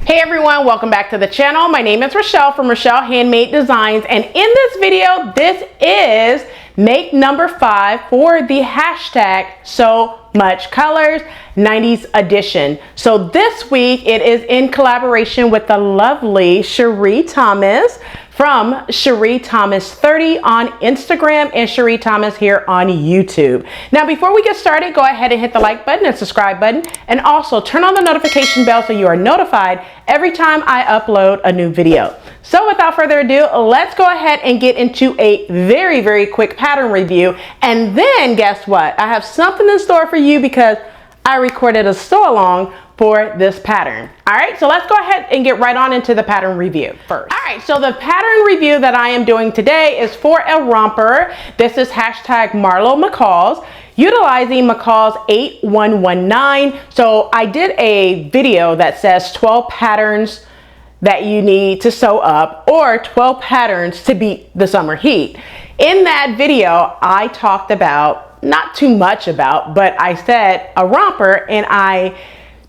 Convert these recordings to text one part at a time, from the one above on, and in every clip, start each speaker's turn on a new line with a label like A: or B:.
A: Hey everyone, welcome back to the channel. My name is Rochelle from Rochelle.Handmade.Designs, and in this video, this is make number 5 for the hashtag So Much Colors 90s edition. So this week it is in collaboration with the lovely Cherie Thomas from Cherie Thomas 30 on Instagram and Cherie Thomas here on YouTube. Now before we get started, go ahead and hit the like button and subscribe button, and also turn on the notification bell so you are notified every time I upload a new video. So without further ado, let's go ahead and get into a very quick pattern review. And then guess what? I have something in store for you because I recorded a sew along for this pattern. All right, so let's go ahead and get right on into the pattern review first. All right, so the pattern review that I am doing today is for a romper. This is hashtag Marlo McCall's, utilizing McCall's 8119. So I did a video that says 12 patterns that you need to sew up, or 12 patterns to beat the summer heat. In that video, I talked about, not too much about, but I said a romper, and I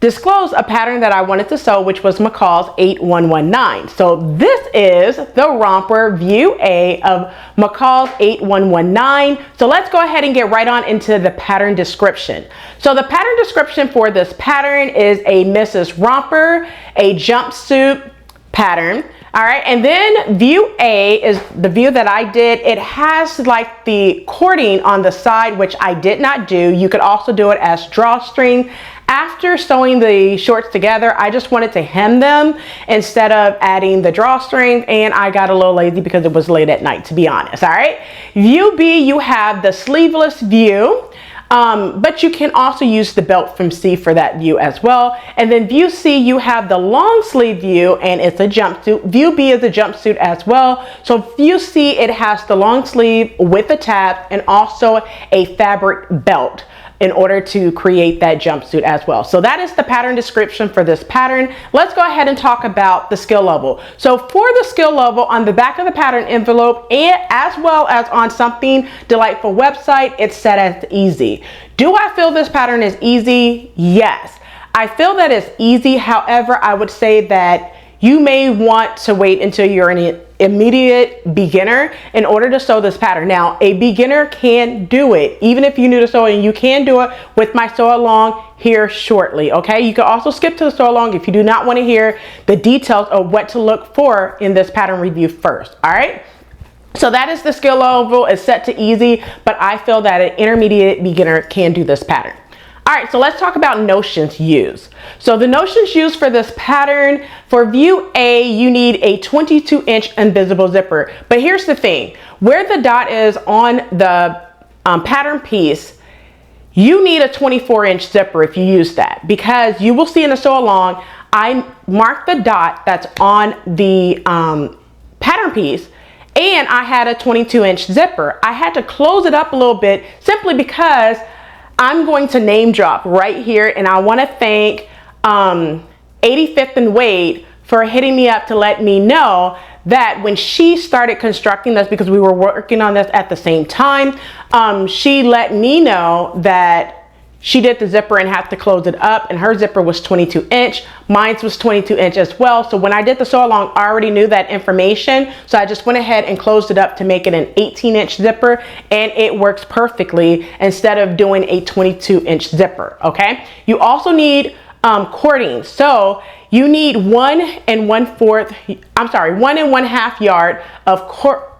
A: disclosed a pattern that I wanted to sew, which was McCall's 8119. So this is the romper view A of McCall's 8119. So let's go ahead and get right on into the pattern description. So the pattern description for this pattern is a Mrs. Romper, a jumpsuit pattern. All right, and then view A is the view that I did. It has like the cording on the side, which I did not do. You could also do it as drawstring. After sewing the shorts together, I just wanted to hem them instead of adding the drawstring, and I got a little lazy because it was late at night, to be honest. All right, view B, you have the sleeveless view. But you can also use the belt from C for that view as well. And then view C, you have the long sleeve view, and it's a jumpsuit. View B is a jumpsuit as well. So view C, it has the long sleeve with the tab and also a fabric belt in order to create that jumpsuit as well. So that is the pattern description for this pattern. Let's go ahead and talk about the skill level. So for the skill level, on the back of the pattern envelope, and as well as on Something Delightful website, it's set as easy. Do I feel this pattern is easy? Yes. I feel that it's easy. However, I would say that you may want to wait until you're an immediate beginner in order to sew this pattern. Now, a beginner can do it, even if you're new to sewing. You can do it with my sew along here shortly. Okay, you can also skip to the sew along if you do not want to hear the details of what to look for in this pattern review first. All right, so that is the skill level. It's set to easy, but I feel that an intermediate beginner can do this pattern. All right, so let's talk about notions used. So the notions used for this pattern, for view A, you need a 22-inch invisible zipper. But here's the thing, where the dot is on the pattern piece, you need a 24-inch zipper if you use that, because you will see in the sew along, I marked the dot that's on the pattern piece, and I had a 22-inch zipper. I had to close it up a little bit simply because I'm going to name drop right here, and I want to thank 85th and Wade for hitting me up to let me know that when she started constructing this, because we were working on this at the same time, she let me know that she did the zipper and had to close it up, and her zipper was 22-inch. Mine was 22-inch as well. So when I did the sew along, I already knew that information. So I just went ahead and closed it up to make it an 18-inch zipper, and it works perfectly instead of doing a 22-inch zipper. Okay. You also need cording. So you need 1 1/4 yard of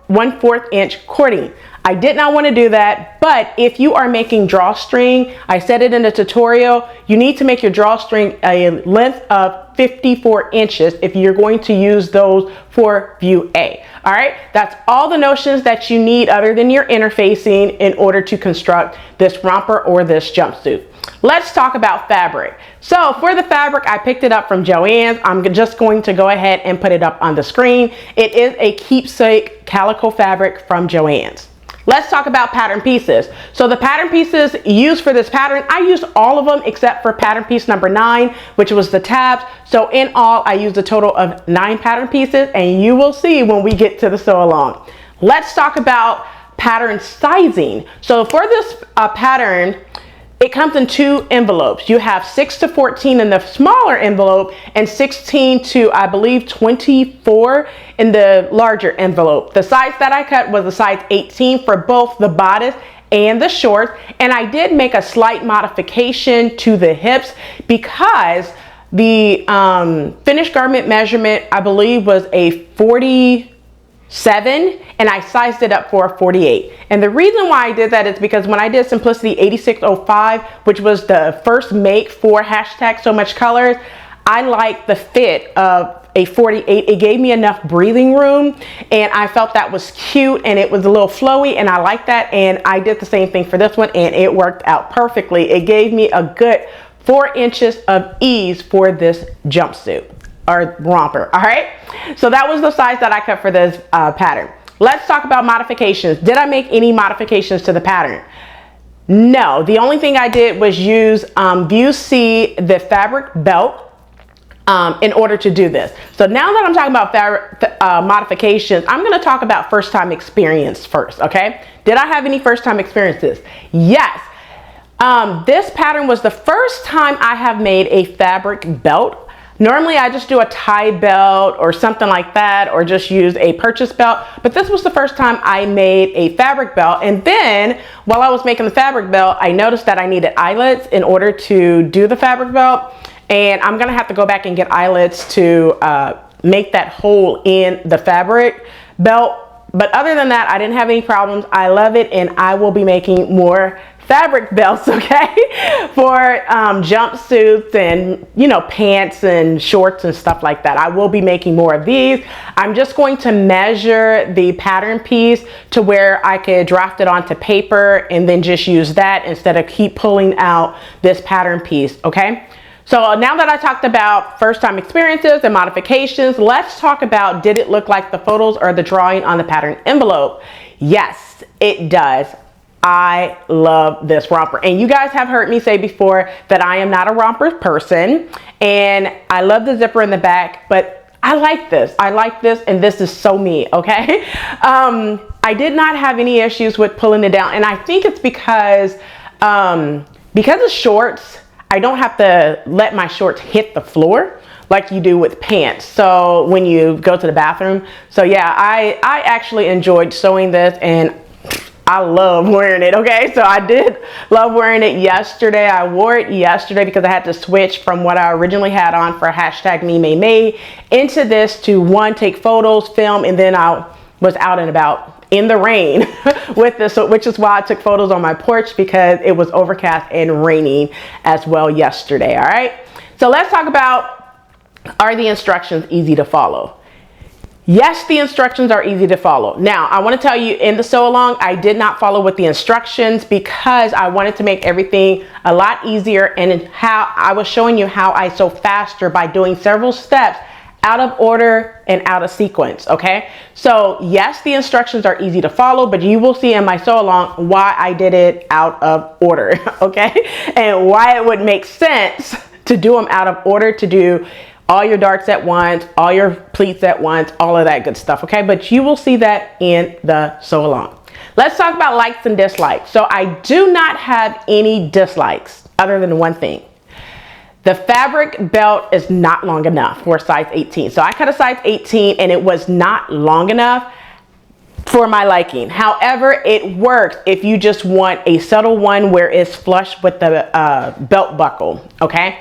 A: 1/4 inch cording. I did not want to do that, but if you are making drawstring, I said it in the tutorial, you need to make your drawstring a length of 54 inches if you're going to use those for view A. All right, that's all the notions that you need other than your interfacing in order to construct this romper or this jumpsuit. Let's talk about fabric. So for the fabric, I picked it up from Joann's. I'm just going to go ahead and put it up on the screen. It is a keepsake calico fabric from Joann's. Let's talk about pattern pieces. So the pattern pieces used for this pattern, I used all of them except for pattern piece number 9, which was the tabs. So in all, I used a total of 9 pattern pieces, and you will see when we get to the sew along. Let's talk about pattern sizing. So for this pattern, it comes in 2 envelopes. You have 6 to 14 in the smaller envelope and 16 to, I believe, 24 in the larger envelope. The size that I cut was a size 18 for both the bodice and the shorts. And I did make a slight modification to the hips because the finished garment measurement, I believe, was a 47 and I sized it up for a 48. And the reason why I did that is because when I did Simplicity 8605, which was the first make for hashtag So Much Colors, I liked the fit of a 48. It gave me enough breathing room and I felt that was cute and it was a little flowy and I liked that, and I did the same thing for this one and it worked out perfectly. It gave me a good 4 inches of ease for this jumpsuit or romper. All right, so that was the size that I cut for this pattern. Let's talk about modifications. Did I make any modifications to the pattern? No, the only thing I did was use View C, the fabric belt, in order to do this. So now that I'm talking about fabric modifications, I'm going to talk about first time experience first. Okay, did I have any first time experiences? Yes. This pattern was the first time I have made a fabric belt. Normally I just do a tie belt or something like that, or just use a purchase belt, but this was the first time I made a fabric belt. And then while I was making the fabric belt, I noticed that I needed eyelets in order to do the fabric belt, and I'm gonna have to go back and get eyelets to make that hole in the fabric belt. But other than that, I didn't have any problems. I love it, and I will be making more fabric belts, okay, for jumpsuits and, you know, pants and shorts and stuff like that. I will be making more of these. I'm just going to measure the pattern piece to where I could draft it onto paper and then just use that instead of keep pulling out this pattern piece, okay? So now that I talked about first time experiences and modifications, let's talk about, did it look like the photos or the drawing on the pattern envelope? Yes, it does. I love this romper, and you guys have heard me say before that I am not a romper person, and I love the zipper in the back, but I like this, and this is so me, okay? I did not have any issues with pulling it down, and I think it's because of shorts, I don't have to let my shorts hit the floor like you do with pants, so when you go to the bathroom. So yeah, I actually enjoyed sewing this, and I love wearing it, okay? So I did love wearing it yesterday. I wore it yesterday because I had to switch from what I originally had on for hashtag Me May May into this to one, take photos, film, and then I was out and about in the rain with this, which is why I took photos on my porch, because it was overcast and raining as well yesterday, all right? So let's talk about, are the instructions easy to follow? Yes, the instructions are easy to follow. Now, I want to tell you, in the sew along, I did not follow with the instructions because I wanted to make everything a lot easier, and how I was showing you how I sew faster by doing several steps out of order and out of sequence, okay? So yes, the instructions are easy to follow, but you will see in my sew along why I did it out of order, okay? And why it would make sense to do them out of order, to do all your darts at once, all your pleats at once, all of that good stuff, okay? But you will see that in the sew along. Let's talk about likes and dislikes. So I do not have any dislikes other than one thing. The fabric belt is not long enough for a size 18. So I cut a size 18 and it was not long enough for my liking. However, it works if you just want a subtle one where it's flush with the belt buckle, okay?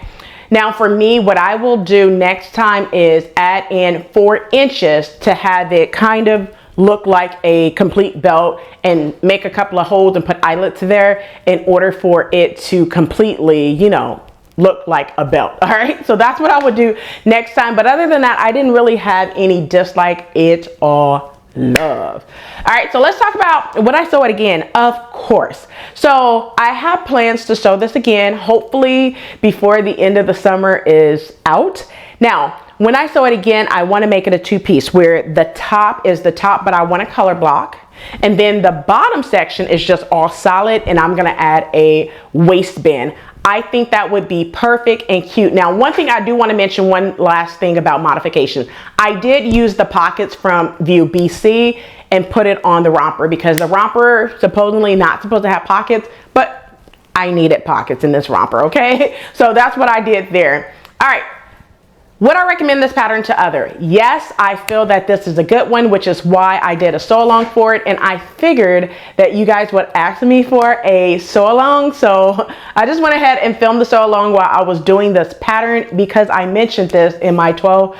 A: Now for me, what I will do next time is add in 4 inches to have it kind of look like a complete belt, and make a couple of holes and put eyelets there in order for it to completely, you know, look like a belt. All right, so that's what I would do next time. But other than that, I didn't really have any dislike. It's all love. All right, so let's talk about what I sew it again, of course. So I have plans to sew this again, hopefully before the end of the summer is out. Now, when I sew it again, I want to make it a 2-piece where the top is the top, but I want a color block. And then the bottom section is just all solid, and I'm going to add a waistband. I think that would be perfect and cute. Now, one thing I do want to mention, one last thing about modifications. I did use the pockets from View BC and put it on the romper, because the romper supposedly not supposed to have pockets, but I needed pockets in this romper, okay? So that's what I did there. All right. Would I recommend this pattern to others? Yes, I feel that this is a good one, which is why I did a sew along for it. And I figured that you guys would ask me for a sew along. So I just went ahead and filmed the sew along while I was doing this pattern, because I mentioned this in my 12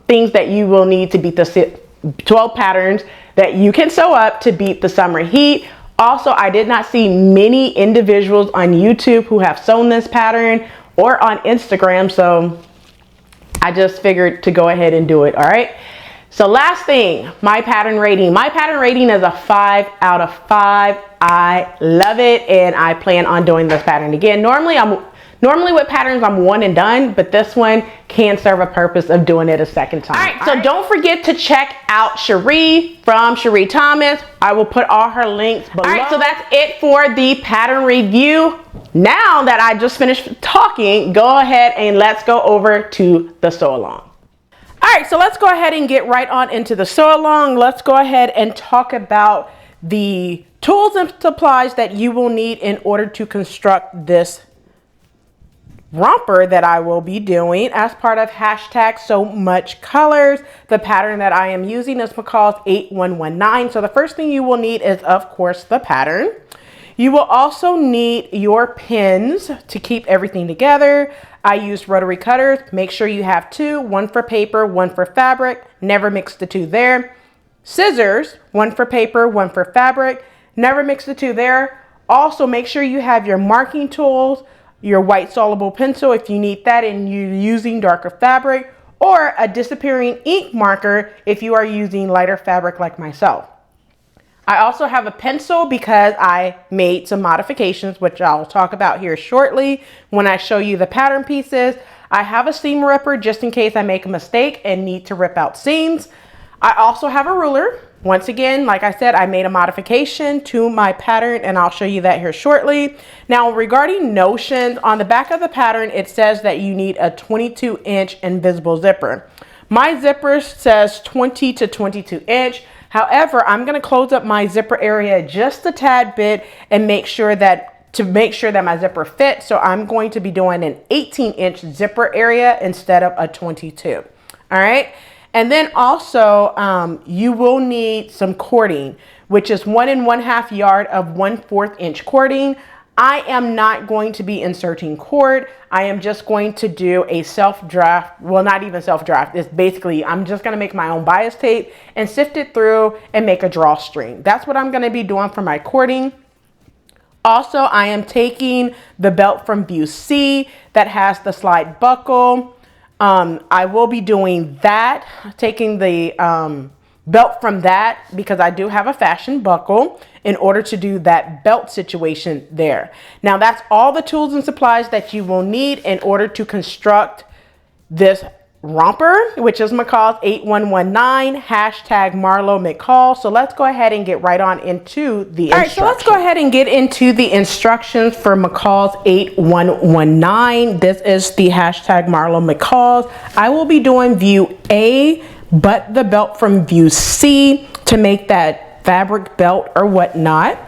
A: things that you will need to beat the 12 patterns that you can sew up to beat the summer heat. Also, I did not see many individuals on YouTube who have sewn this pattern or on Instagram. So I just figured to go ahead and do it. All right. So last thing, my pattern rating. My pattern rating is a 5 out of 5. I love it. And I plan on doing this pattern again. Normally with patterns, I'm one and done, but this one can serve a purpose of doing it a second time. All right, so don't forget to check out Cherie from Cherie Thomas. I will put all her links below. All right, so that's it for the pattern review. Now that I just finished talking, go ahead and let's go over to the sew along. All right, so let's go ahead and get right on into the sew along. Let's go ahead and talk about the tools and supplies that you will need in order to construct this romper that I will be doing as part of hashtag so much colors. The pattern that I am using is McCall's 8119. So the first thing you will need is, of course, the pattern. You will also need your pins to keep everything together. I used rotary cutters. Make sure you have two, one for paper, one for fabric. Never mix the two there. Scissors, one for paper, one for fabric. Never mix the two there. Also, make sure you have your marking tools, your white soluble pencil if you need that and you're using darker fabric, or a disappearing ink marker if you are using lighter fabric like myself. I also have a pencil because I made some modifications, which I'll talk about here shortly when I show you the pattern pieces. I have a seam ripper just in case I make a mistake and need to rip out seams. I also have a ruler. Once again, like I said, I made a modification to my pattern and I'll show you that here shortly. Now, regarding notions, on the back of the pattern, it says that you need a 22-inch invisible zipper. My zipper says 20 to 22 inch. However, I'm going to close up my zipper area just a tad bit and make sure that my zipper fits. So I'm going to be doing an 18-inch zipper area instead of a 22. All right. And then also you will need some cording, which is 1 1/2 yard of 1/4 inch cording. I am not going to be inserting cord. I am just going to do a self-draft. Well, not even self-draft. It's basically, I'm just going to make my own bias tape and sift it through and make a drawstring. That's what I'm going to be doing for my cording. Also, I am taking the belt from View C that has the slide buckle. I will be doing that, taking the belt from that because I do have a fashion buckle in order to do that belt situation there. Now that's all the tools and supplies that you will need in order to construct this romper, which is McCall's 8119, hashtag Marlo McCall. So let's go ahead and get right on into the instructions. All right, so let's go ahead and get into the instructions for McCall's 8119. This is the hashtag Marlo McCall. I will be doing view A, but the belt from view C to make that fabric belt or whatnot.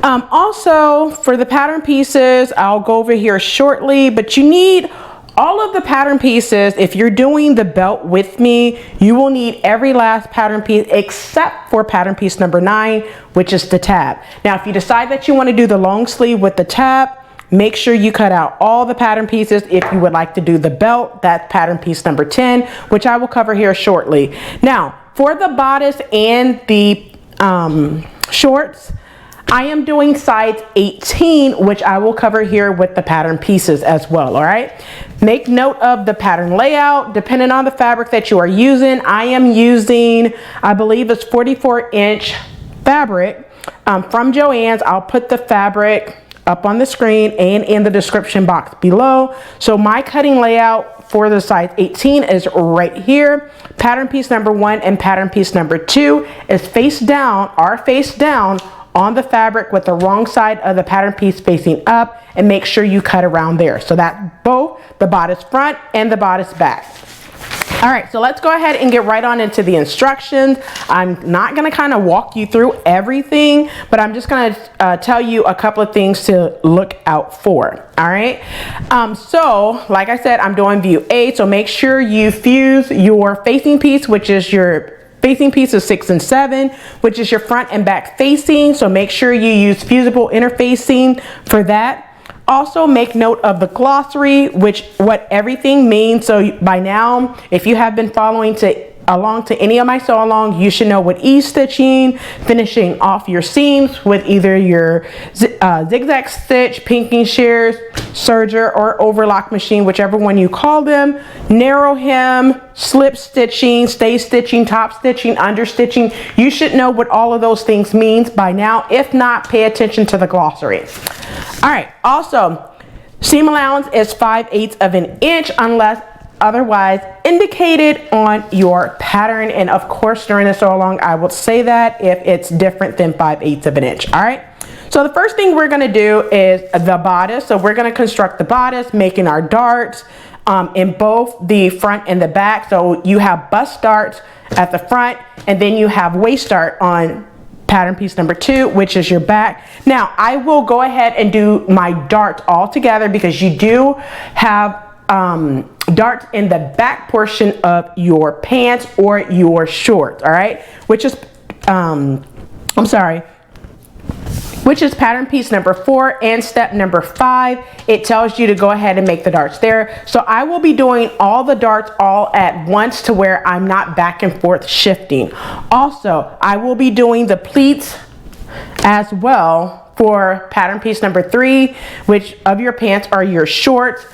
A: Also for the pattern pieces, I'll go over here shortly, but you need all of the pattern pieces. If you're doing the belt with me, you will need every last pattern piece except for pattern piece number 9, which is the tab. Now, if you decide that you want to do the long sleeve with the tab, make sure you cut out all the pattern pieces. If you would like to do the belt, that's pattern piece number 10, which I will cover here shortly. Now, for the bodice and the shorts, I am doing size 18, which I will cover here with the pattern pieces as well. All right. Make note of the pattern layout. Depending on the fabric that you are using, I am using, I believe it's 44-inch fabric from Joann's. I'll put the fabric up on the screen and in the description box below. So my cutting layout for the size 18 is right here. Pattern piece number 1 and pattern piece number 2 is face down on the fabric with the wrong side of the pattern piece facing up, and make sure you cut around there. So that's both the bodice front and the bodice back. All right, so let's go ahead and get right on into the instructions. I'm not gonna kind of walk you through everything, but I'm just gonna tell you a couple of things to look out for, all right? So like I said, I'm doing view A, so make sure you fuse your facing piece, which is your facing piece is 6 and 7, which is your front and back facing. So make sure you use fusible interfacing for that. Also make note of the glossary, which what everything means. So by now, if you have been following along to any of my sew along, you should know what ease stitching, finishing off your seams with either your zigzag stitch, pinking shears, serger, or overlock machine, whichever one you call them, narrow hem, slip stitching, stay stitching, top stitching, under stitching. You should know what all of those things means by now. If not, pay attention to the glossary. All right, also, seam allowance is 5/8 of an inch unless otherwise indicated on your pattern. And of course, during the sew along, I will say that if it's different than 5/8 of an inch, all right? So the first thing we're gonna do is the bodice. So we're gonna construct the bodice, making our darts in both the front and the back. So you have bust darts at the front, and then you have waist dart on pattern piece number 2, which is your back. Now I will go ahead and do my darts all together because you do have darts in the back portion of your pants or your shorts, all right, which is which is pattern piece number 4 and step number 5. It tells you to go ahead and make the darts there. So I will be doing all the darts all at once to where I'm not back and forth shifting. Also, I will be doing the pleats as well for pattern piece number 3, which of your pants are your shorts.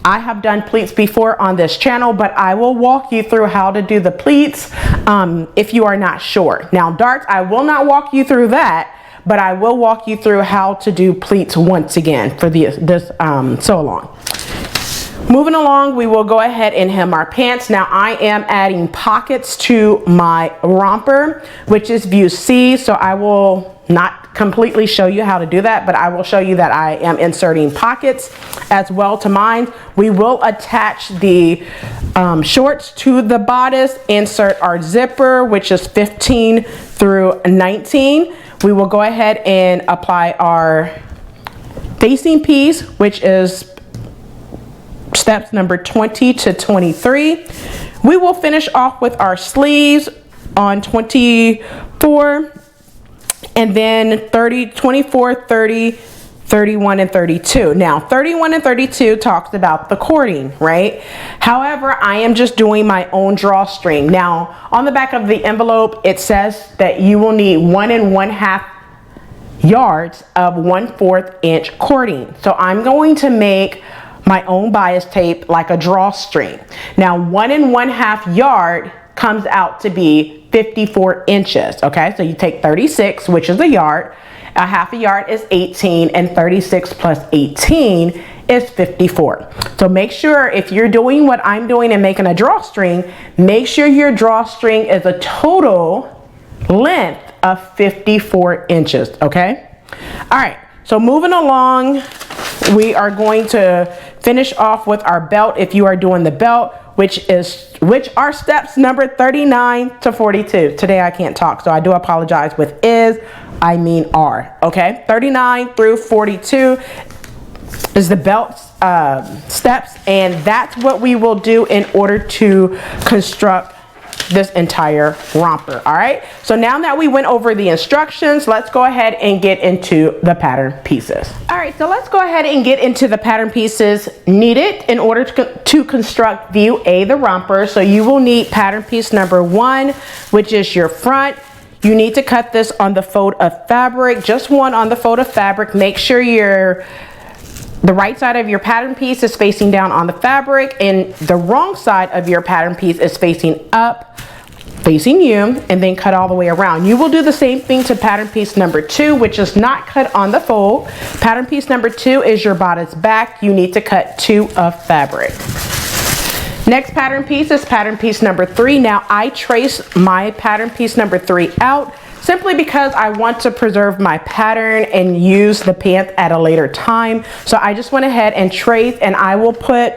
A: I have done pleats before on this channel, but I will walk you through how to do the pleats if you are not sure. Now darts, I will not walk you through that, but I will walk you through how to do pleats once again for this sew along. Moving along, we will go ahead and hem our pants. Now I am adding pockets to my romper, which is view C, so I will not completely show you how to do that, but I will show you that I am inserting pockets as well to mine. We will attach the shorts to the bodice, insert our zipper, which is 15 through 19. We will go ahead and apply our facing piece, which is steps number 20 to 23. We will finish off with our sleeves on 24, and then 30, 24, 30, 31, and 32. Now 31 and 32 talks about the cording, right? However, I am just doing my own drawstring. Now on the back of the envelope, it says that you will need 1 1/2 yards of 1/4 inch cording. So I'm going to make my own bias tape like a drawstring. Now 1 1/2 yard comes out to be 54 inches, okay? So you take 36, which is a yard, a 1/2 yard is 18, and 36 plus 18 is 54. So make sure if you're doing what I'm doing and making a drawstring, make sure your drawstring is a total length of 54 inches, okay? All right, so moving along, we are going to finish off with our belt if you are doing the belt, which are steps number 39 to 42. Today I can't talk, so I do apologize. With is, I mean are, okay? 39 through 42 is the belt steps, and that's what we will do in order to construct this entire romper. All right, so now that we went over the instructions, let's go ahead and get into the pattern pieces. All right, so let's go ahead and get into the pattern pieces needed in order to construct view A, the romper. So you will need pattern piece number 1, which is your front. You need to cut this on the fold of fabric, just one on the fold of fabric. Make sure the right side of your pattern piece is facing down on the fabric, and the wrong side of your pattern piece is facing up, facing you, and then cut all the way around. You will do the same thing to pattern piece number 2, which is not cut on the fold. Pattern piece number 2 is your bodice back. You need to cut 2 of fabric. Next pattern piece is pattern piece number 3. Now I trace my pattern piece number 3 out simply because I want to preserve my pattern and use the pants at a later time. So I just went ahead and traced, and I will put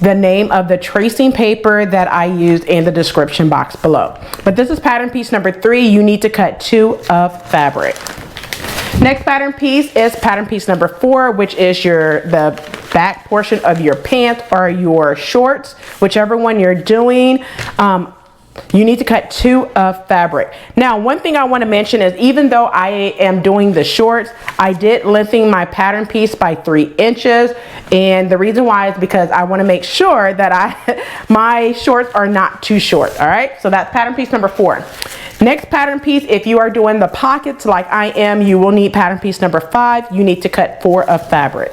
A: the name of the tracing paper that I used in the description box below. But this is pattern piece number 3. You need to cut 2 of fabric. Next pattern piece is pattern piece number 4, which is the back portion of your pants or your shorts, whichever one you're doing. You need to cut 2 of fabric. Now, one thing I want to mention is even though I am doing the shorts, I did lengthen my pattern piece by 3 inches. And the reason why is because I want to make sure that my shorts are not too short. All right, so that's pattern piece number 4. Next pattern piece, if you are doing the pockets like I am, you will need pattern piece number 5. You need to cut 4 of fabric.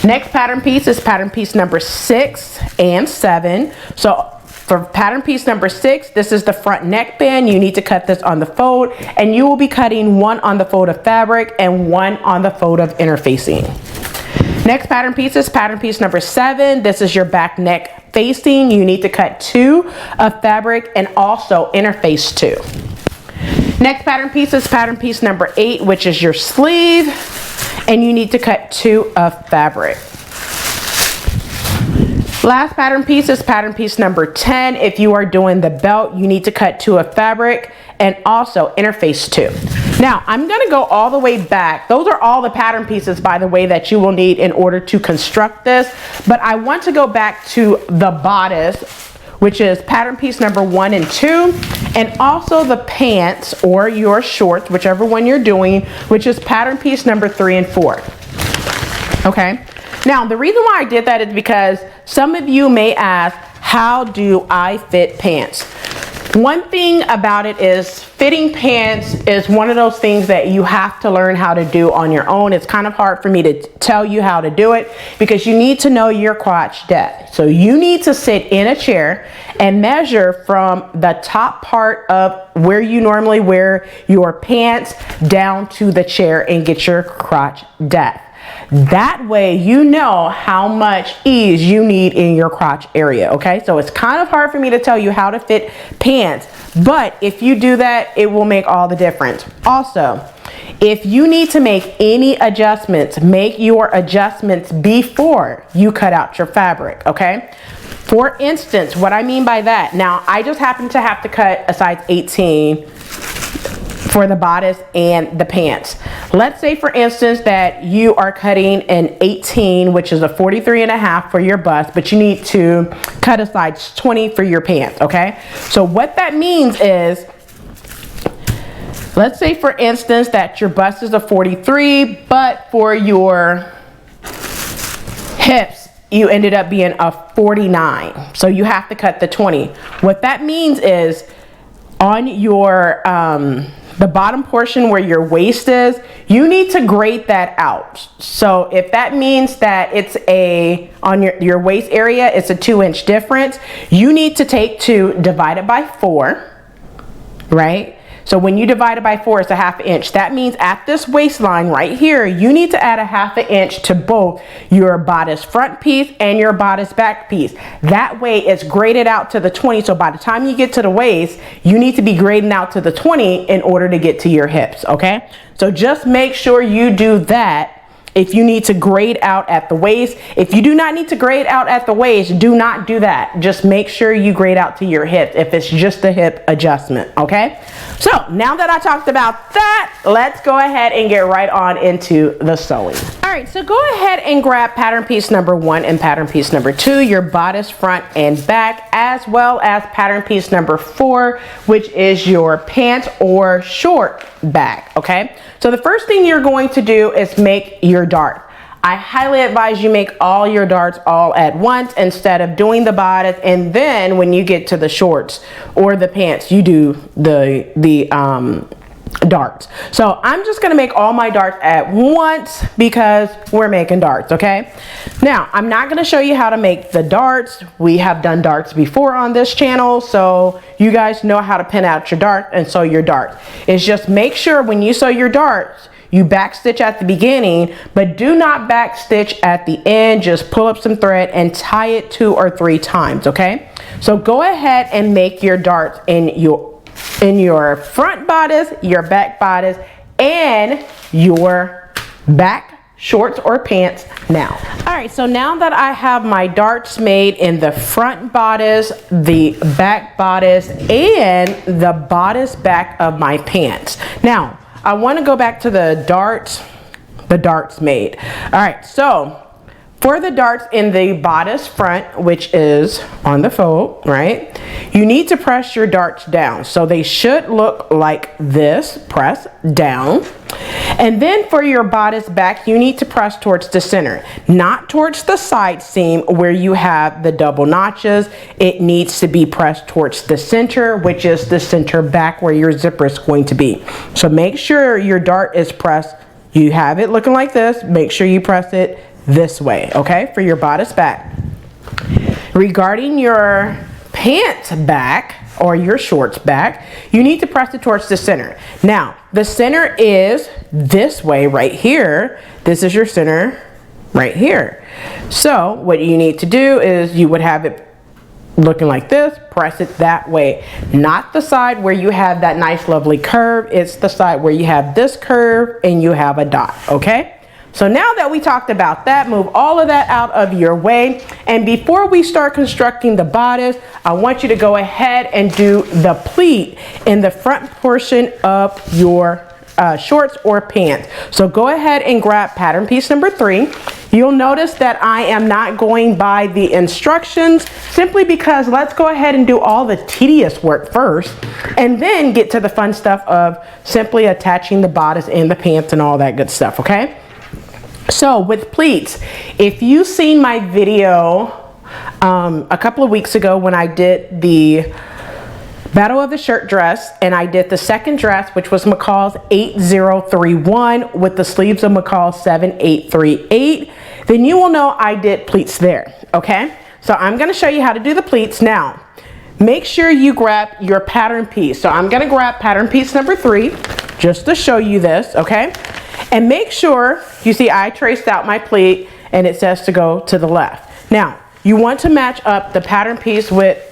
A: Next pattern piece is pattern piece number 6 and 7. So for pattern piece number 6, this is the front neckband. You need to cut this on the fold, and you will be cutting 1 on the fold of fabric and 1 on the fold of interfacing. Next pattern piece is pattern piece number 7. This is your back neck facing. You need to cut 2 of fabric and also interface 2. Next pattern piece is pattern piece number 8, which is your sleeve, and you need to cut 2 of fabric. Last pattern piece is pattern piece number 10. If you are doing the belt, you need to cut 2 of fabric and also interface 2. Now, I'm going to go all the way back. Those are all the pattern pieces, by the way, that you will need in order to construct this. But I want to go back to the bodice, which is pattern piece number 1 and 2, and also the pants or your shorts, whichever one you're doing, which is pattern piece number 3 and 4. Okay. Now, the reason why I did that is because some of you may ask, how do I fit pants? One thing about it is fitting pants is one of those things that you have to learn how to do on your own. It's kind of hard for me to tell you how to do it because you need to know your crotch depth. So you need to sit in a chair and measure from the top part of where you normally wear your pants down to the chair and get your crotch depth. That way you know how much ease you need in your crotch area, okay? So it's kind of hard for me to tell you how to fit pants, but if you do that, it will make all the difference. Also, if you need to make any adjustments, make your adjustments before you cut out your fabric, okay? For instance, what I mean by that, now I just happen to have to cut a size 18 for the bodice and the pants. Let's say for instance that you are cutting an 18, which is a 43.5 for your bust, but you need to cut a size 20 for your pants, okay? So what that means is, let's say for instance that your bust is a 43, but for your hips, you ended up being a 49. So you have to cut the 20. What that means is on your, the bottom portion where your waist is, you need to grade that out. So if that means that it's on your waist area, it's a 2-inch difference, you need to take 2, divide it by 4, right? So when you divide it by 4, it's a 1/2 inch. That means at this waistline right here, you need to add a 1/2 inch to both your bodice front piece and your bodice back piece. That way it's graded out to the 20. So by the time you get to the waist, you need to be grading out to the 20 in order to get to your hips, okay? So just make sure you do that. If you need to grade out at the waist, if you do not need to grade out at the waist, do not do that. Just make sure you grade out to your hips if it's just a hip adjustment, okay? So now that I talked about that, let's go ahead and get right on into the sewing. All right, so go ahead and grab pattern piece number 1 and pattern piece number 2, your bodice front and back, as well as pattern piece number 4, which is your pants or short back, okay? So the first thing you're going to do is make your dart. I highly advise you make all your darts all at once instead of doing the bodice and then when you get to the shorts or the pants, you do the darts. So I'm just gonna make all my darts at once because we're making darts, okay? Now, I'm not gonna show you how to make the darts. We have done darts before on this channel, so you guys know how to pin out your dart and sew your dart. It's just make sure when you sew your darts, you back stitch at the beginning, but do not back stitch at the end. Just pull up some thread and tie it 2 or 3 times, okay? So go ahead and make your darts in your front bodice, your back bodice, and your back shorts or pants now. All right, so now that I have my darts made in the front bodice, the back bodice, and the bodice back of my pants. Now, I want to go back to the darts made. All right, so for the darts in the bodice front, which is on the fold, right? You need to press your darts down. So they should look like this, press down. And then for your bodice back, you need to press towards the center, not towards the side seam where you have the double notches. It needs to be pressed towards the center, which is the center back where your zipper is going to be. So make sure your dart is pressed. You have it looking like this. Make sure you press it this way, okay, for your bodice back. Regarding your pants back or your shorts back, you need to press it towards the center. Now, the center is this way right here. This is your center right here. So what you need to do is you would have it looking like this, press it that way, not the side where you have that nice lovely curve. It's the side where you have this curve and you have a dot, okay? So now that we talked about that, move all of that out of your way. And before we start constructing the bodice, I want you to go ahead and do the pleat in the front portion of your shorts or pants. So go ahead and grab pattern piece number 3. You'll notice that I am not going by the instructions simply because let's go ahead and do all the tedious work first and then get to the fun stuff of simply attaching the bodice and the pants and all that good stuff, okay? So with pleats, if you've seen my video a couple of weeks ago when I did the Battle of the Shirt dress and I did the second dress, which was McCall's 8031 with the sleeves of McCall's 7838, then you will know I did pleats there, okay? So I'm gonna show you how to do the pleats now. Make sure you grab your pattern piece. So I'm gonna grab pattern piece number 3 just to show you this, okay? And make sure, you see I traced out my pleat and it says to go to the left. Now, you want to match up the pattern piece with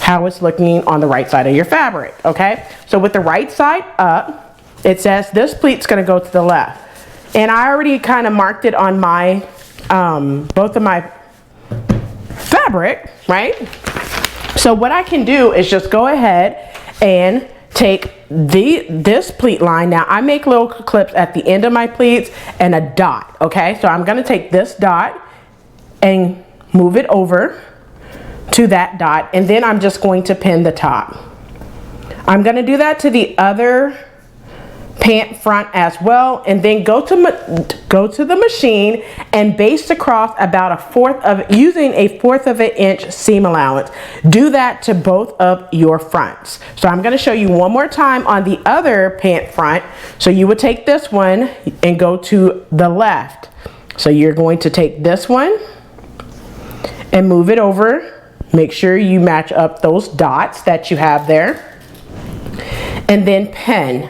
A: how it's looking on the right side of your fabric, okay? So with the right side up, it says this pleat's gonna go to the left. And I already kind of marked it on my, both of my fabric, right? So what I can do is just go ahead and take this pleat line. Now I make little clips at the end of my pleats and a dot, okay? So I'm gonna take this dot and move it over to that dot, and then I'm just going to pin the top. I'm gonna do that to the other pant front as well, and then go to the machine and baste across about using a fourth of an inch seam allowance. Do that to both of your fronts. So I'm going to show you one more time on the other pant front. So you would take this one and go to the left. So you're going to take this one and move it over. Make sure you match up those dots that you have there, and then pin.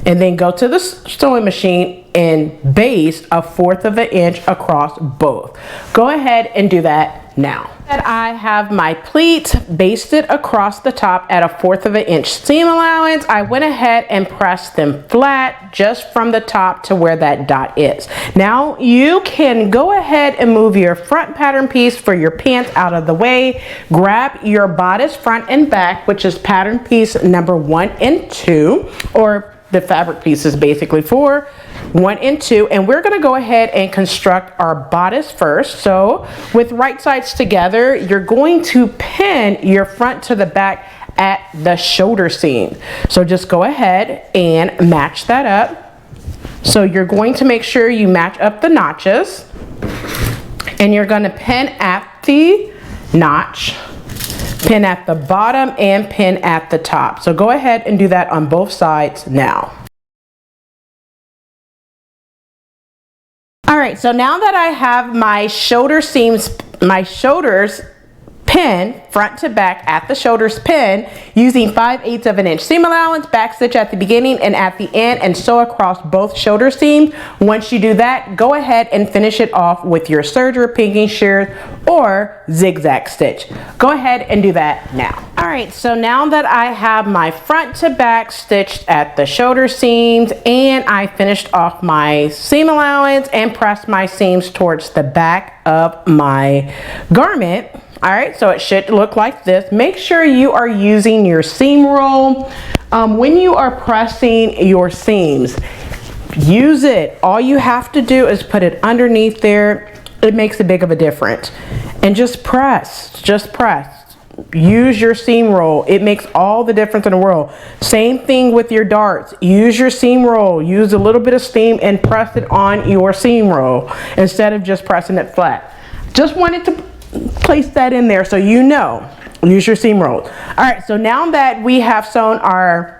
A: And then go to the sewing machine and baste a fourth of an inch across both. Go ahead and do that now. I have my pleats basted across the top at a fourth of an inch seam allowance. I went ahead and pressed them flat just from the top to where that dot is. Now you can go ahead and move your front pattern piece for your pants out of the way. Grab your bodice front and back, which is pattern piece number 1 and 2, or the fabric pieces basically for 1 and 2, and we're going to go ahead and construct our bodice first. So with right sides together, you're going to pin your front to the back at the shoulder seam. So just go ahead and match that up. So you're going to make sure you match up the notches, and you're going to pin at the notch, pin at the bottom, and pin at the top. So go ahead and do that on both sides now. All right, so now that I have my shoulder seams, my shoulders pin front to back at the shoulders, pin using 5/8 of an inch seam allowance, back stitch at the beginning and at the end, and sew across both shoulder seams. Once you do that, go ahead and finish it off with your serger, pinking shears, or zigzag stitch. Go ahead and do that now. All right, so now that I have my front to back stitched at the shoulder seams and I finished off my seam allowance and pressed my seams towards the back of my garment. All right, so it should look like this. Make sure you are using your seam roll. When you are pressing your seams, use it. All you have to do is put it underneath there. It makes a big of a difference. And just press, Use your seam roll. It makes all the difference in the world. Same thing with your darts. Use your seam roll. Use a little bit of steam and press it on your seam roll instead of just pressing it flat. Just wanted to place that in there so you know. Use your seam roll. All right, so now that we have sewn our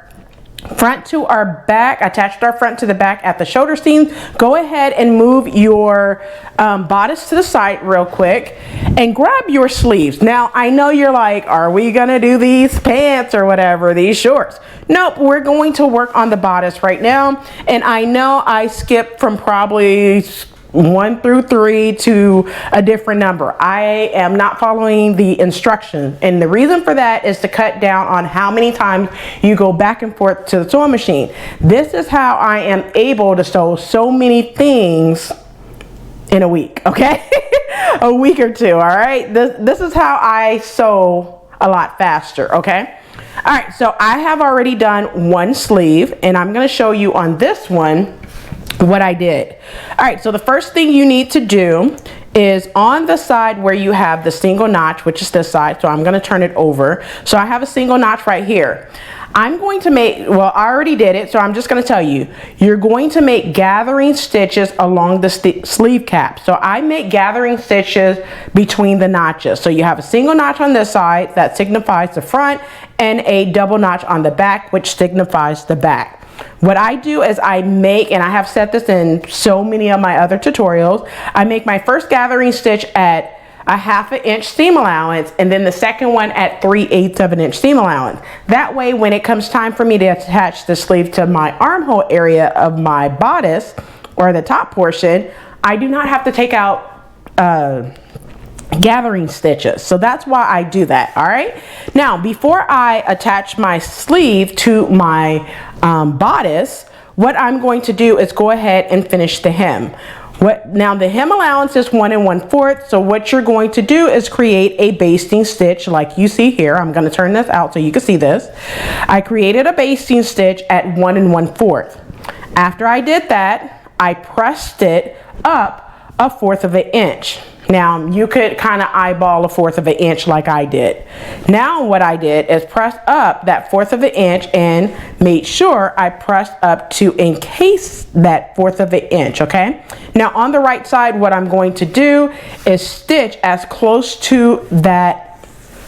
A: front to our back, attached our front to the back at the shoulder seams, go ahead and move your bodice to the side real quick and grab your sleeves. Now, I know you're like, are we gonna do these pants or whatever, these shorts? Nope, we're going to work on the bodice right now. And I know I skipped from probably 1 through 3 to a different number. I am not following the instructions, and the reason for that is to cut down on how many times you go back and forth to the sewing machine. This is how I am able to sew so many things in a week, okay? A week or two, all right? This is how I sew a lot faster, okay? All right, so I have already done one sleeve, and I'm gonna show you on this one what I did. All right, so the first thing you need to do is on the side where you have the single notch, which is this side, so I'm gonna turn it over. So I have a single notch right here. I'm going to make, well, I already did it, so I'm just gonna tell you, you're going to make gathering stitches along the sleeve cap. So I make gathering stitches between the notches. So you have a single notch on this side that signifies the front, and a double notch on the back, which signifies the back. What I do is I make, and I have said this in so many of my other tutorials, I make my first gathering stitch at a 1/2 inch seam allowance, and then the second one at 3/8 of an inch seam allowance. That way, when it comes time for me to attach the sleeve to my armhole area of my bodice, or the top portion, I do not have to take out gathering stitches. So that's why I do that. All right, now before I attach my sleeve to my bodice, what I'm going to do is go ahead and finish the hem. Now the hem allowance is 1 1/4, so what you're going to do is create a basting stitch like you see here. I'm going to turn this out so you can see this. I created a basting stitch at 1 1/4. After I did that, I pressed it up 1/4 of an inch. Now you could kind of eyeball 1/4 of an inch like I did. Now what I did is press up that 1/4 of an inch and made sure I pressed up to encase that 1/4 of an inch, okay? Now on the right side, what I'm going to do is stitch as close to that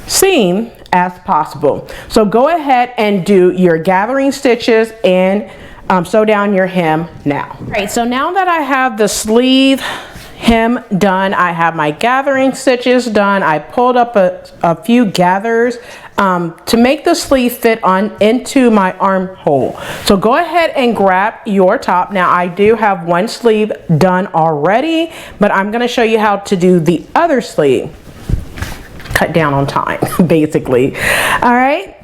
A: seam as possible. So go ahead and do your gathering stitches and sew down your hem now. All right, so now that I have the sleeve hem done, I have my gathering stitches done. I pulled up a few gathers to make the sleeve fit on into my armhole. So go ahead and grab your top. Now I do have one sleeve done already, but I'm going to show you how to do the other sleeve. Cut down on time, basically. All right.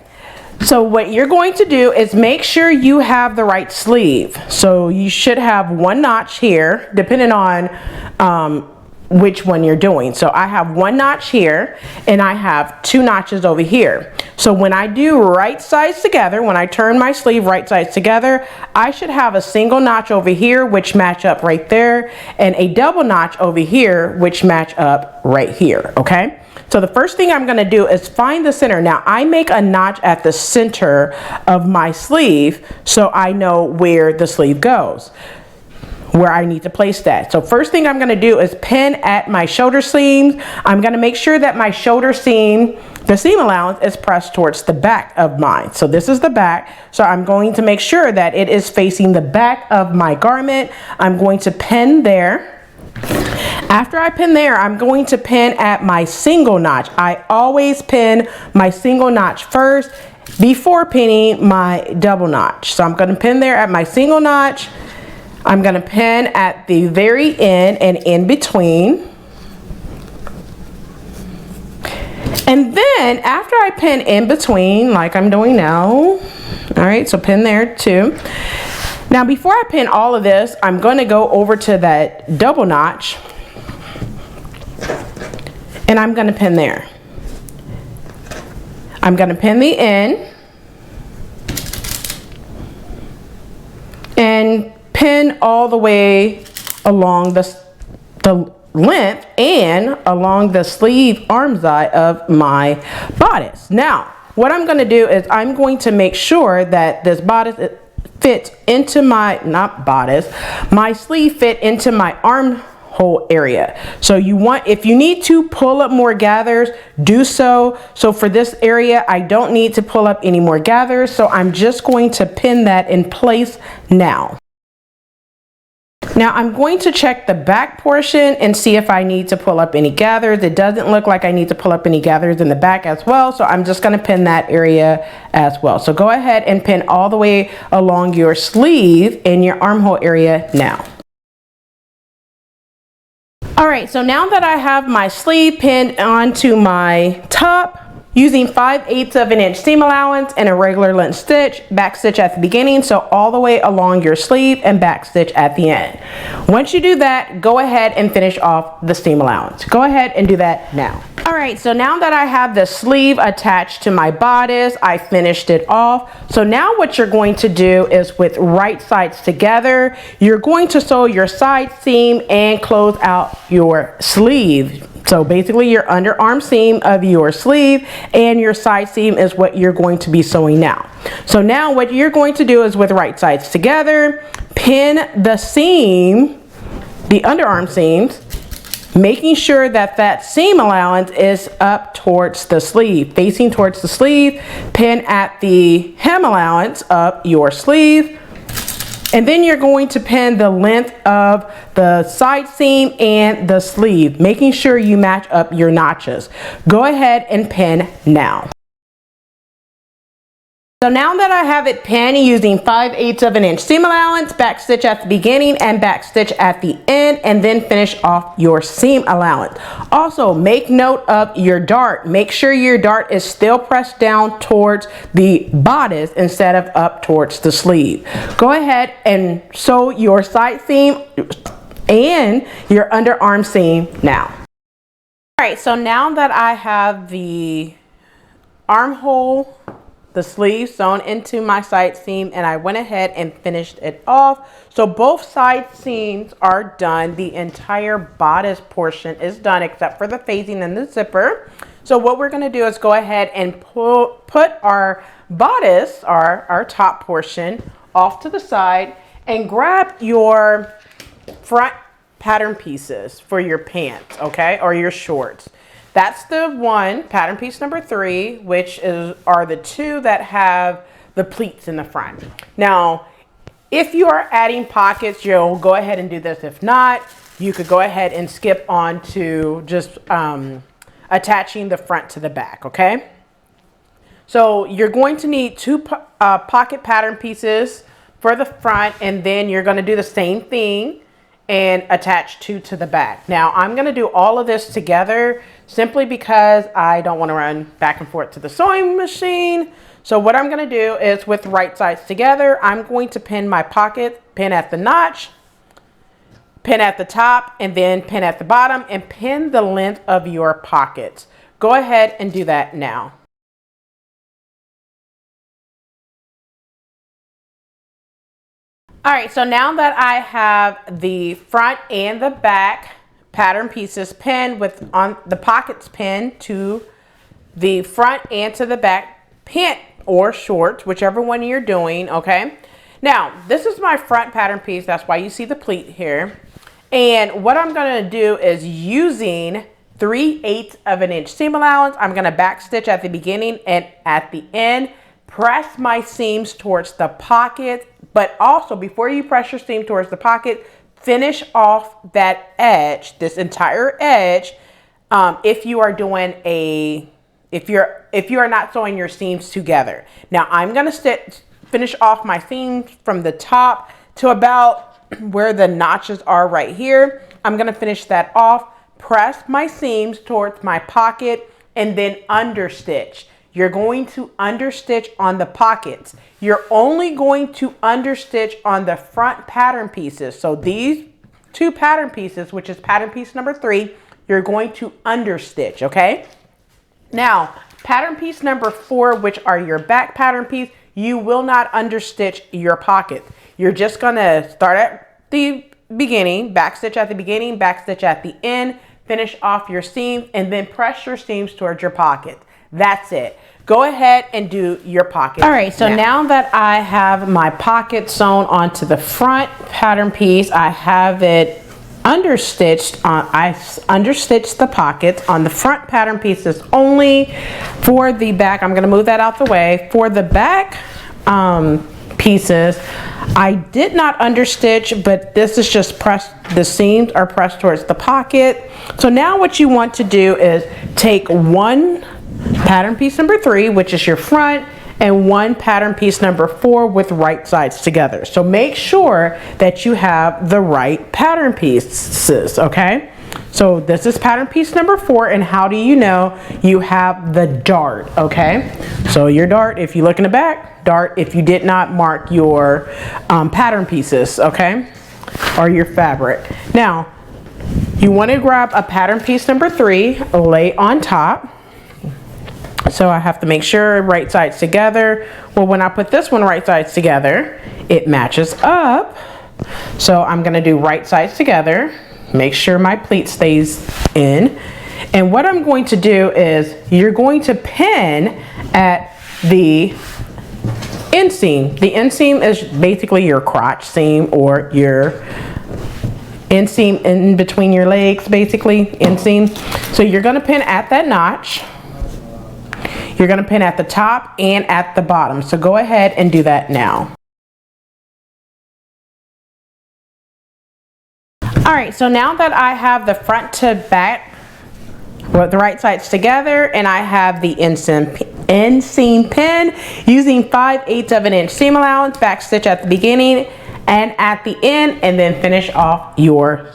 A: So what you're going to do is make sure you have the right sleeve. So you should have one notch here, depending on which one you're doing. So I have one notch here and I have 2 notches over here. So when I do right sides together, when I turn my sleeve right sides together, I should have a single notch over here, which match up right there, and a double notch over here, which match up right here, okay? So the first thing I'm going to do is find the center. Now I make a notch at the center of my sleeve so I know where the sleeve goes, where I need to place that. So first thing I'm going to do is pin at my shoulder seams. I'm going to make sure that my shoulder seam, the seam allowance, is pressed towards the back of mine. So this is the back. So I'm going to make sure that it is facing the back of my garment. I'm going to pin there. After I pin there, I'm going to pin at my single notch. I always pin my single notch first before pinning my double notch. So I'm going to pin there at my single notch. I'm going to pin at the very end and in between. And then after I pin in between, like I'm doing now, all right, so pin there too. Now before I pin all of this, I'm going to go over to that double notch and I'm going to pin there. I'm going to pin the end and pin all the way along the length and along the sleeve arm side of my bodice. Now, what I'm going to do is I'm going to make sure that this bodice fits into my, my sleeve fit into my armhole area. So if you need to pull up more gathers, do so. So for this area, I don't need to pull up any more gathers. So I'm just going to pin that in place now. Now I'm going to check the back portion and see if I need to pull up any gathers. It doesn't look like I need to pull up any gathers in the back as well, so I'm just going to pin that area as well. So go ahead and pin all the way along your sleeve in your armhole area now. All right, so now that I have my sleeve pinned onto my top, using 5/8 of an inch seam allowance and a regular length stitch, back stitch at the beginning, so all the way along your sleeve and back stitch at the end. Once you do that, go ahead and finish off the seam allowance. Go ahead and do that now. All right, so now that I have the sleeve attached to my bodice, I finished it off. So now what you're going to do is with right sides together, you're going to sew your side seam and close out your sleeve. So basically your underarm seam of your sleeve and your side seam is what you're going to be sewing now. So now what you're going to do is with right sides together, pin the seam, the underarm seams, making sure that that seam allowance is up towards the sleeve, facing towards the sleeve, pin at the hem allowance of your sleeve. And then you're going to pin the length of the side seam and the sleeve, making sure you match up your notches. Go ahead and pin now. So now that I have it pinned using 5/8 of an inch seam allowance, back stitch at the beginning and back stitch at the end, and then finish off your seam allowance. Also, make note of your dart. Make sure your dart is still pressed down towards the bodice instead of up towards the sleeve. Go ahead and sew your side seam and your underarm seam now. All right, so now that I have the armhole, the sleeve sewn into my side seam, and I went ahead and finished it off. So both side seams are done. The entire bodice portion is done except for the phasing and the zipper. So what we're going to do is go ahead and put our bodice, our top portion, off to the side and grab your front pattern pieces for your pants, okay, or your shorts. That's the one, pattern piece number 3, which are the two that have the pleats in the front. Now, if you are adding pockets, you'll go ahead and do this. If not, you could go ahead and skip on to just attaching the front to the back, okay? So you're going to need 2 pocket pattern pieces for the front, and then you're going to do the same thing and attach 2 to the back. Now I'm going to do all of this together simply because I don't want to run back and forth to the sewing machine. So what I'm going to do is with right sides together, I'm going to pin my pocket, pin at the notch, pin at the top, and then pin at the bottom, and pin the length of your pockets. Go ahead and do that now. All right, so now that I have the front and the back pattern pieces pinned with on the pockets pinned to the front and to the back pant or shorts, whichever one you're doing, okay? Now, this is my front pattern piece. That's why you see the pleat here. And what I'm gonna do is using 3/8 of an inch seam allowance, I'm gonna back stitch at the beginning and at the end, press my seams towards the pocket. But also, before you press your seam towards the pocket, finish off that edge, this entire edge, if you are doing if you are not sewing your seams together. Now I'm gonna finish off my seams from the top to about where the notches are right here. I'm gonna finish that off, press my seams towards my pocket, and then understitch. You're going to understitch on the pockets. You're only going to understitch on the front pattern pieces. So these two pattern pieces, which is pattern piece number 3, you're going to understitch, okay? Now, pattern piece number 4, which are your back pattern piece, you will not understitch your pocket. You're just gonna start at the beginning, backstitch at the beginning, backstitch at the end, finish off your seams, and then press your seams towards your pocket. That's it. Go ahead and do your pocket. All right, so now that I have my pocket sewn onto the front pattern piece, I have it understitched. I understitched the pockets on the front pattern pieces only. For the back, I'm gonna move that out the way. For the back pieces, I did not understitch, but this is just pressed, the seams are pressed towards the pocket. So now what you want to do is take one pattern piece number 3, which is your front, and one pattern piece number 4 with right sides together. So make sure that you have the right pattern pieces, okay? So this is pattern piece number 4, and how do you know you have the dart, okay? So your dart, if you look in the back, dart if you did not mark your pattern pieces, okay? Or your fabric. Now, you want to grab a pattern piece number 3, lay on top. So I have to make sure right sides together. Well, when I put this one right sides together, it matches up. So I'm gonna do right sides together, make sure my pleat stays in. And what I'm going to do is you're going to pin at the inseam. The inseam is basically your crotch seam or your inseam in between your legs, basically, inseam. So you're gonna pin at that notch. You're gonna pin at the top and at the bottom. So go ahead and do that now. All right, so now that I have the front to back, with the right sides together, and I have the inseam pin using 5/8 of an inch seam allowance, back stitch at the beginning and at the end, and then finish off your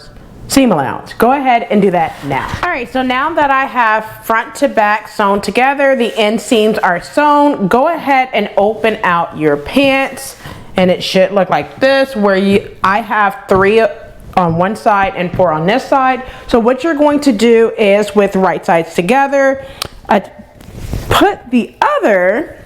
A: seam allowance. Go ahead and do that now. All right, so now that I have front to back sewn together, the inseams are sewn, go ahead and open out your pants, and it should look like this, where I have 3 on one side and 4 on this side. So what you're going to do is, with right sides together, put the other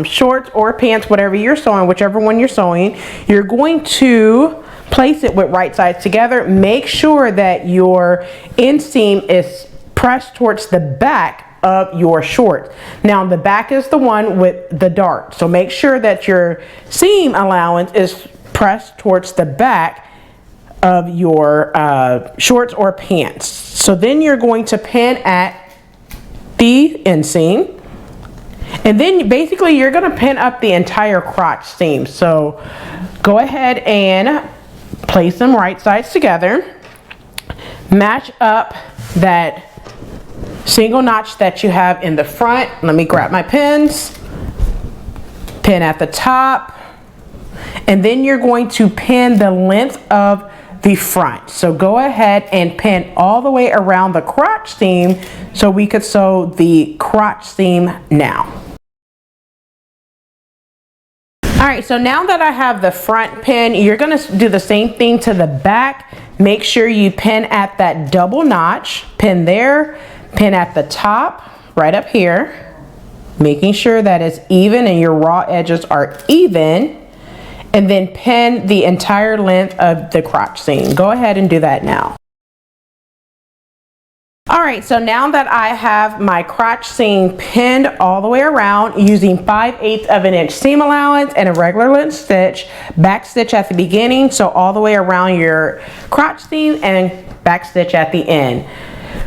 A: shorts or pants, whatever you're sewing, whichever one you're sewing, you're going to place it with right sides together. Make sure that your inseam is pressed towards the back of your short. Now the back is the one with the dart, so make sure that your seam allowance is pressed towards the back of your shorts or pants. So then you're going to pin at the inseam, and then basically you're going to pin up the entire crotch seam. So go ahead and place them right sides together, match up that single notch that you have in the front. Let me grab my pins, pin at the top, and then you're going to pin the length of the front. So go ahead and pin all the way around the crotch seam so we could sew the crotch seam now. All right, so now that I have the front pin, you're gonna do the same thing to the back. Make sure you pin at that double notch, pin there, pin at the top, right up here, making sure that it's even and your raw edges are even, and then pin the entire length of the crotch seam. Go ahead and do that now. All right, so now that I have my crotch seam pinned all the way around using 5/8 of an inch seam allowance and a regular length stitch, back stitch at the beginning, so all the way around your crotch seam, and back stitch at the end.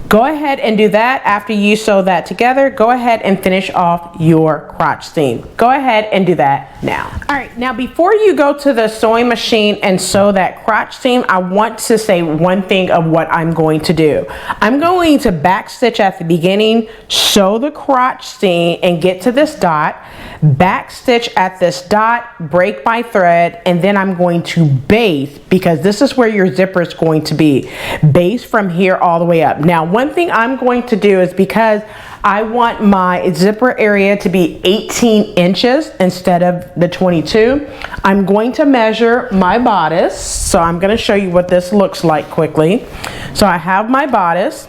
A: Go ahead and do that. After you sew that together, go ahead and finish off your crotch seam. Go ahead and do that now. All right, now before you go to the sewing machine and sew that crotch seam, I want to say one thing of what I'm going to do. I'm going to back stitch at the beginning, sew the crotch seam and get to this dot, back stitch at this dot, break my thread, and then I'm going to base, because this is where your zipper is going to be. Base from here all the way up. Now, one thing I'm going to do is, because I want my zipper area to be 18 inches instead of the 22, I'm going to measure my bodice. So I'm going to show you what this looks like quickly. So I have my bodice.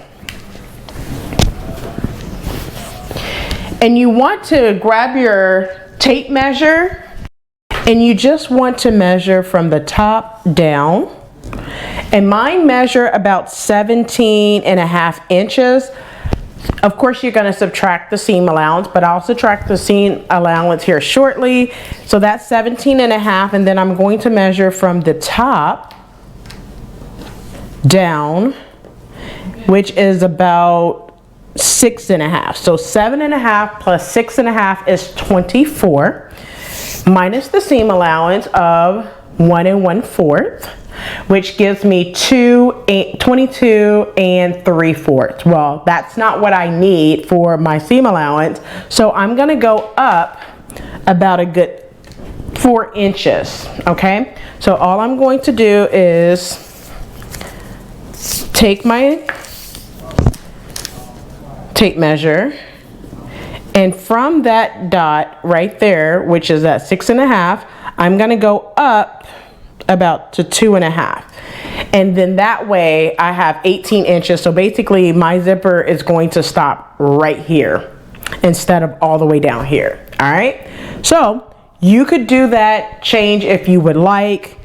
A: And you want to grab your tape measure and you just want to measure from the top down. And mine measure about 17.5 inches. Of course, you're going to subtract the seam allowance, but I'll subtract the seam allowance here shortly. So that's 17.5, and then I'm going to measure from the top down, which is about 6.5. So 7.5 plus 6.5 is 24, minus the seam allowance of 1 1/4. Which gives me 22 3/4. Well, that's not what I need for my seam allowance. So I'm gonna go up about a good 4 inches, okay? So all I'm going to do is take my tape measure, and from that dot right there, which is at 6.5, I'm gonna go up about to 2.5, and then that way I have 18 inches. So basically my zipper is going to stop right here instead of all the way down here. All right, so you could do that change if you would like,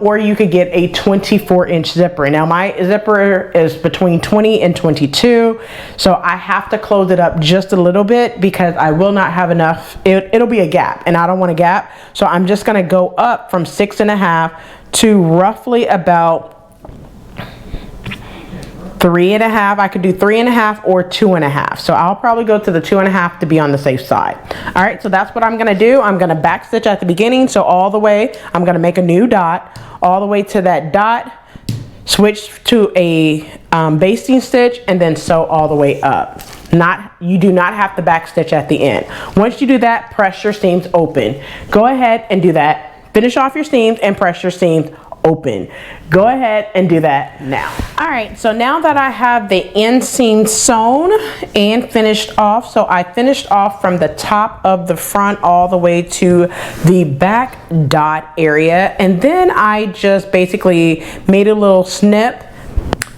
A: or you could get a 24-inch zipper. Now my zipper is between 20 and 22, so I have to close it up just a little bit because I will not have enough. It'll be a gap, and I don't want a gap, so I'm just gonna go up from 6.5 to roughly about 3.5. I could do 3.5 or 2.5. So I'll probably go to the 2.5 to be on the safe side. All right, so that's what I'm gonna do. I'm gonna back stitch at the beginning. So all the way, I'm gonna make a new dot, all the way to that dot, switch to a basting stitch, and then sew all the way up. You do not have to back stitch at the end. Once you do that, press your seams open. Go ahead and do that. Finish off your seams and press your seams open. Go ahead and do that now. All right, so now that I have the inseam sewn and finished off, so I finished off from the top of the front all the way to the back dot area, and then I just basically made a little snip.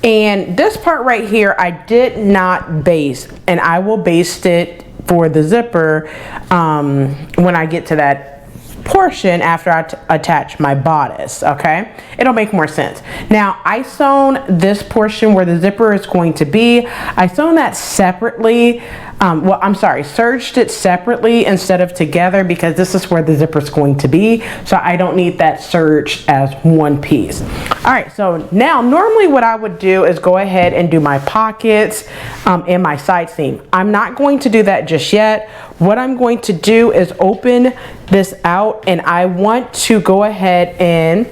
A: And this part right here, I did not baste, and I will baste it for the zipper when I get to that portion after I attach my bodice, okay? It'll make more sense. Now, I sewn this portion where the zipper is going to be. I sewn that separately. Well, I'm sorry, serged it separately instead of together because this is where the zipper is going to be. So I don't need that serged as one piece. All right, so now normally what I would do is go ahead and do my pockets and my side seam. I'm not going to do that just yet. What I'm going to do is open this out, and I want to go ahead and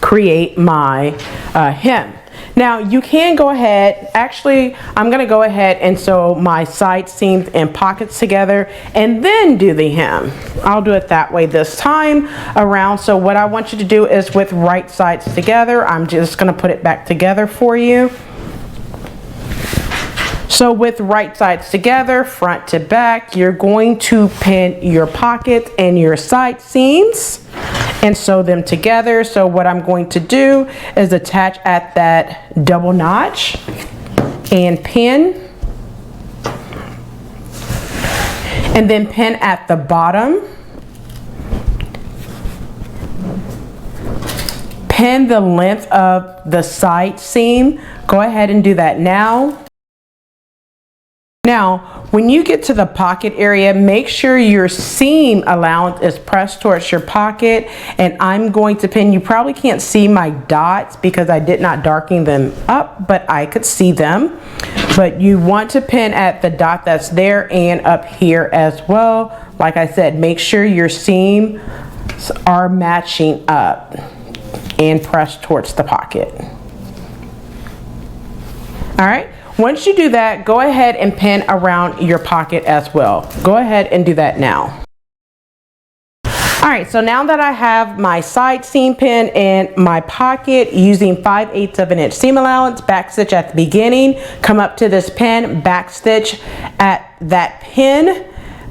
A: create my hem. Now you can go ahead, actually I'm gonna go ahead and sew my side seams and pockets together and then do the hem. I'll do it that way this time around. So what I want you to do is with right sides together, I'm just gonna put it back together for you. So with right sides together, front to back, you're going to pin your pockets and your side seams and sew them together. So what I'm going to do is attach at that double notch and pin, and then pin at the bottom. Pin the length of the side seam. Go ahead and do that now. Now, when you get to the pocket area, make sure your seam allowance is pressed towards your pocket, and I'm going to pin. You probably can't see my dots because I did not darken them up, but I could see them. But you want to pin at the dot that's there and up here as well. Like I said, make sure your seams are matching up and pressed towards the pocket. All right. Once you do that, go ahead and pin around your pocket as well. Go ahead and do that now. All right, so now that I have my side seam pin in my pocket using 5/8 of an inch seam allowance, backstitch at the beginning, come up to this pin, backstitch at that pin,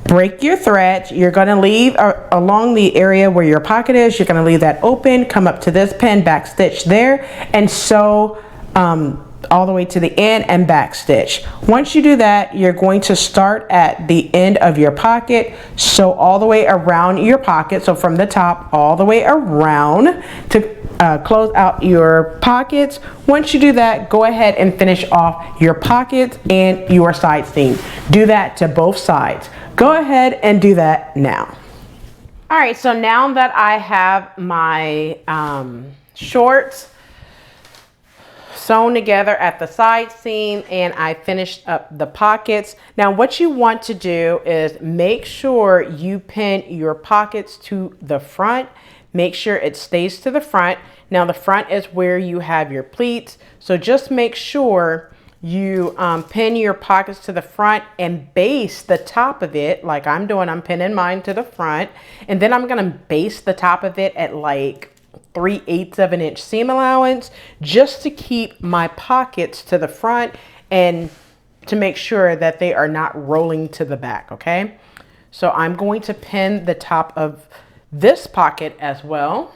A: break your thread. You're gonna leave along the area where your pocket is, you're gonna leave that open, come up to this pin, backstitch there, and sew all the way to the end and backstitch. Once you do that, you're going to start at the end of your pocket, sew all the way around your pocket, so from the top all the way around to close out your pockets. Once you do that, go ahead and finish off your pockets and your side seam. Do that to both sides. Go ahead and do that now. All right, so now that I have my shorts sewn together at the side seam and I finished up the pockets. Now what you want to do is make sure you pin your pockets to the front. Make sure it stays to the front. Now the front is where you have your pleats, so just make sure you pin your pockets to the front and base the top of it like I'm doing. I'm pinning mine to the front, and then I'm gonna base the top of it at like 3/8 of an inch seam allowance, just to keep my pockets to the front and to make sure that they are not rolling to the back. Okay, so I'm going to pin the top of this pocket as well.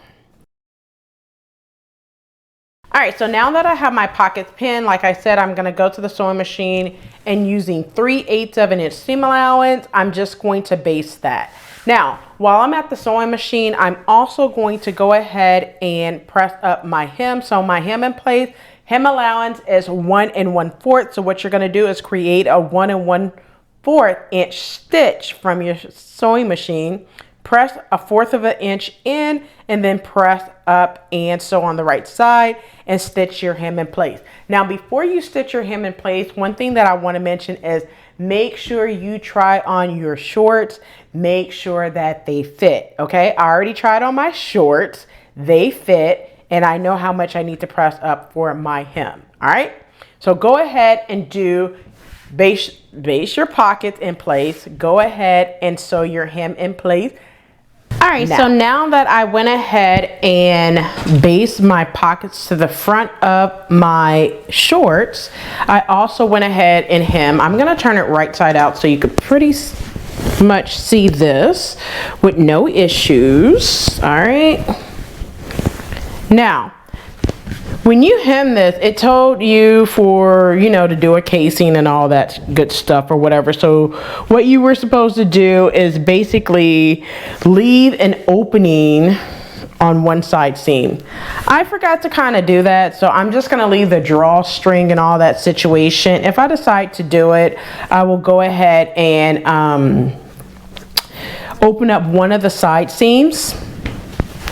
A: All right, so now that I have my pockets pinned, like I said, I'm gonna go to the sewing machine, and using 3/8 of an inch seam allowance, I'm just going to base that. Now, while I'm at the sewing machine, I'm also going to go ahead and press up my hem. So my hem in place, hem allowance is 1 1/4. So what you're gonna do is create a 1 1/4 inch stitch from your sewing machine. Press 1/4 of an inch in, and then press up and sew on the right side and stitch your hem in place. Now, before you stitch your hem in place, one thing that I want to mention is make sure you try on your shorts. Make sure that they fit. Okay, I already tried on my shorts. They fit, and I know how much I need to press up for my hem. All right, so go ahead and do base your pockets in place. Go ahead and sew your hem in place. All right, so now that I went ahead and based my pockets to the front of my shorts, I also went ahead and hem. I'm gonna turn it right side out so you could pretty much see this with no issues. All right. Now, when you hem this, it told you for, you know, to do a casing and all that good stuff or whatever. So what you were supposed to do is basically leave an opening on one side seam. I forgot to kind of do that, so I'm just gonna leave the drawstring and all that situation. If I decide to do it, I will go ahead and open up one of the side seams.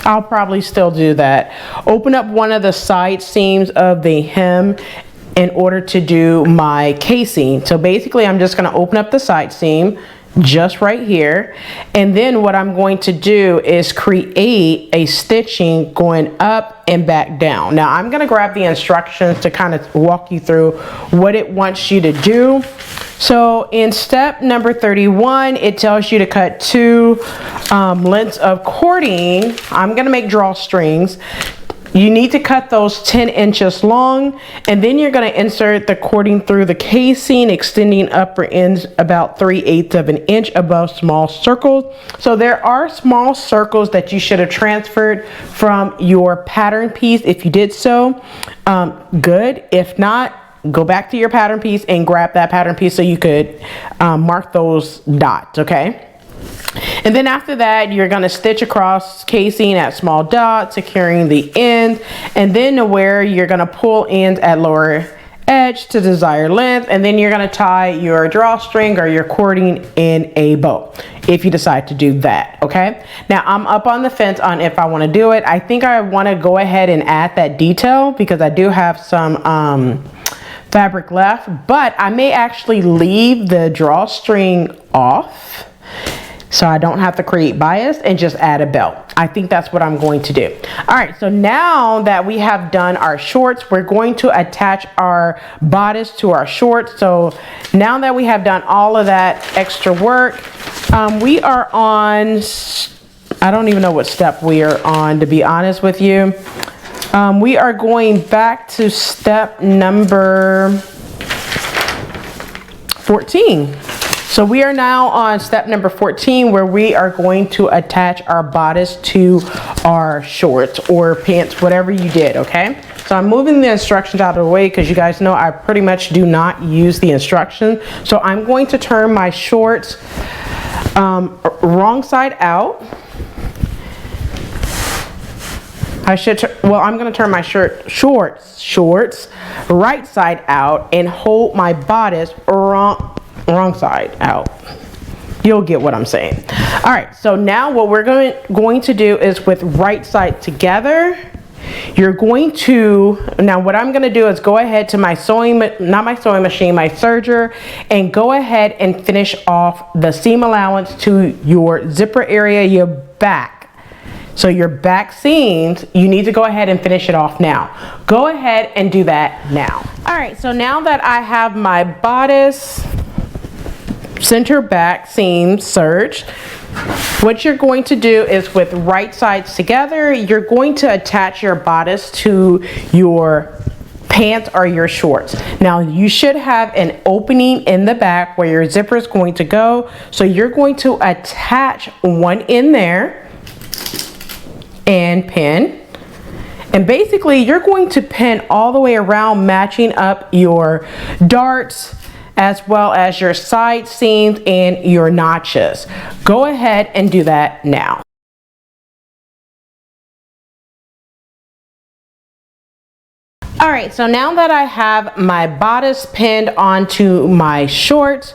A: I'll probably still do that. Open up one of the side seams of the hem in order to do my casing. So basically I'm just gonna open up the side seam just right here, and then what I'm going to do is create a stitching going up and back down. Now I'm gonna grab the instructions to kind of walk you through what it wants you to do. So in step number 31, it tells you to cut 2 lengths of cording. I'm gonna make drawstrings. You need to cut those 10 inches long, and then you're gonna insert the cording through the casing, extending upper ends about 3/8 of an inch above small circles. So there are small circles that you should have transferred from your pattern piece. If you did so, good. If not, go back to your pattern piece and grab that pattern piece so you could mark those dots, okay? And then after that, you're gonna stitch across casing at small dots, securing the ends, and then where you're gonna pull ends at lower edge to desired length, and then you're going to tie your drawstring or your cording in a bow if you decide to do that. Okay, now I'm up on the fence on if I want to do it. I think I want to go ahead and add that detail because I do have some fabric left, but I may actually leave the drawstring off so I don't have to create bias and just add a belt. I think that's what I'm going to do. All right, so now that we have done our shorts, we're going to attach our bodice to our shorts. So now that we have done all of that extra work, we are on, I don't even know what step we are on, to be honest with you. We are going back to step number 14. So we are now on step number 14, where we are going to attach our bodice to our shorts or pants, whatever you did, okay? So I'm moving the instructions out of the way because you guys know I pretty much do not use the instructions. So I'm going to turn my shorts wrong side out. I'm going to turn my shorts right side out and hold my bodice wrong side out. You'll get what I'm saying. All right, so now what we're going to do is with right side together, you're going to, now what I'm going to do is go ahead to my my serger, and go ahead and finish off the seam allowance to your zipper area, your back. So your back seams, you need to go ahead and finish it off now. Go ahead and do that now. All right, so now that I have my bodice center back seam serged, what you're going to do is with right sides together, you're going to attach your bodice to your pants or your shorts. Now you should have an opening in the back where your zipper is going to go. So you're going to attach one in there and pin, and basically you're going to pin all the way around, matching up your darts as well as your side seams and your notches. Go ahead and do that now. All right, so now that I have my bodice pinned onto my shorts,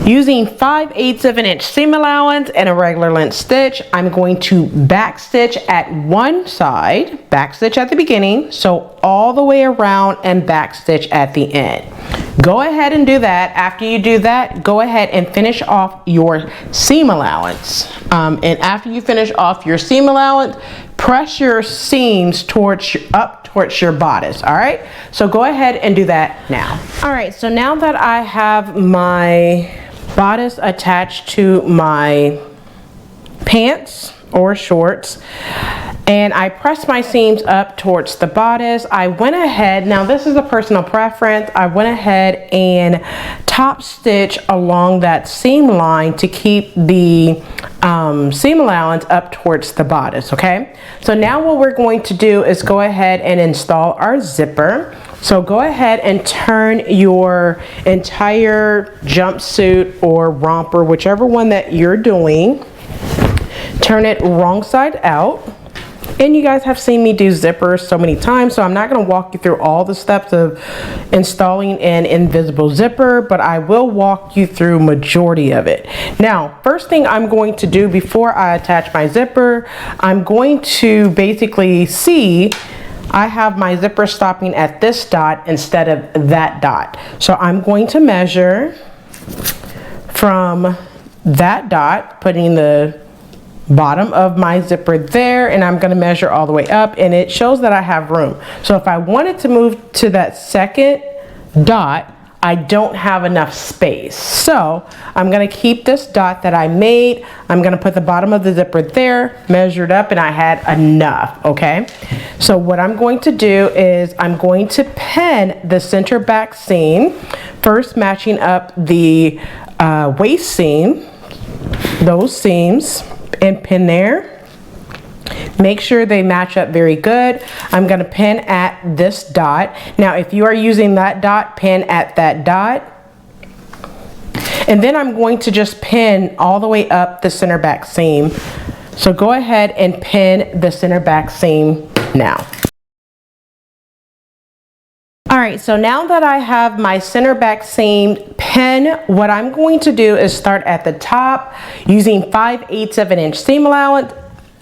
A: using 5/8 of an inch seam allowance and a regular length stitch, I'm going to back stitch at one side, back stitch at the beginning, so all the way around, and back stitch at the end. Go ahead and do that. After you do that, go ahead and finish off your seam allowance. And after you finish off your seam allowance, press your seams towards your bodice. All right, so go ahead and do that now. All right, so now that I have my bodice attached to my pants or shorts, and I pressed my seams up towards the bodice, I went ahead, now this is a personal preference, I went ahead and top stitch along that seam line to keep the seam allowance up towards the bodice. Okay, so now what we're going to do is go ahead and install our zipper. So go ahead and turn your entire jumpsuit or romper, whichever one that you're doing, turn it wrong side out. And you guys have seen me do zippers so many times, so I'm not going to walk you through all the steps of installing an invisible zipper, but I will walk you through majority of it. Now, first thing I'm going to do before I attach my zipper, I'm going to basically see I have my zipper stopping at this dot instead of that dot. So I'm going to measure from that dot, putting the bottom of my zipper there, and I'm going to measure all the way up, and it shows that I have room. So if I wanted to move to that second dot, I don't have enough space. So I'm going to keep this dot that I made. I'm going to put the bottom of the zipper there, measured up, and I had enough. Okay, so what I'm going to do is I'm going to pin the center back seam, first matching up the waist seam, those seams, and pin there. Make sure they match up very good. I'm going to pin at this dot. Now if you are using that dot, pin at that dot, and then I'm going to just pin all the way up the center back seam. So go ahead and pin the center back seam now. All right, so now that I have my center back seam pin, what I'm going to do is start at the top using 5/8 of an inch seam allowance.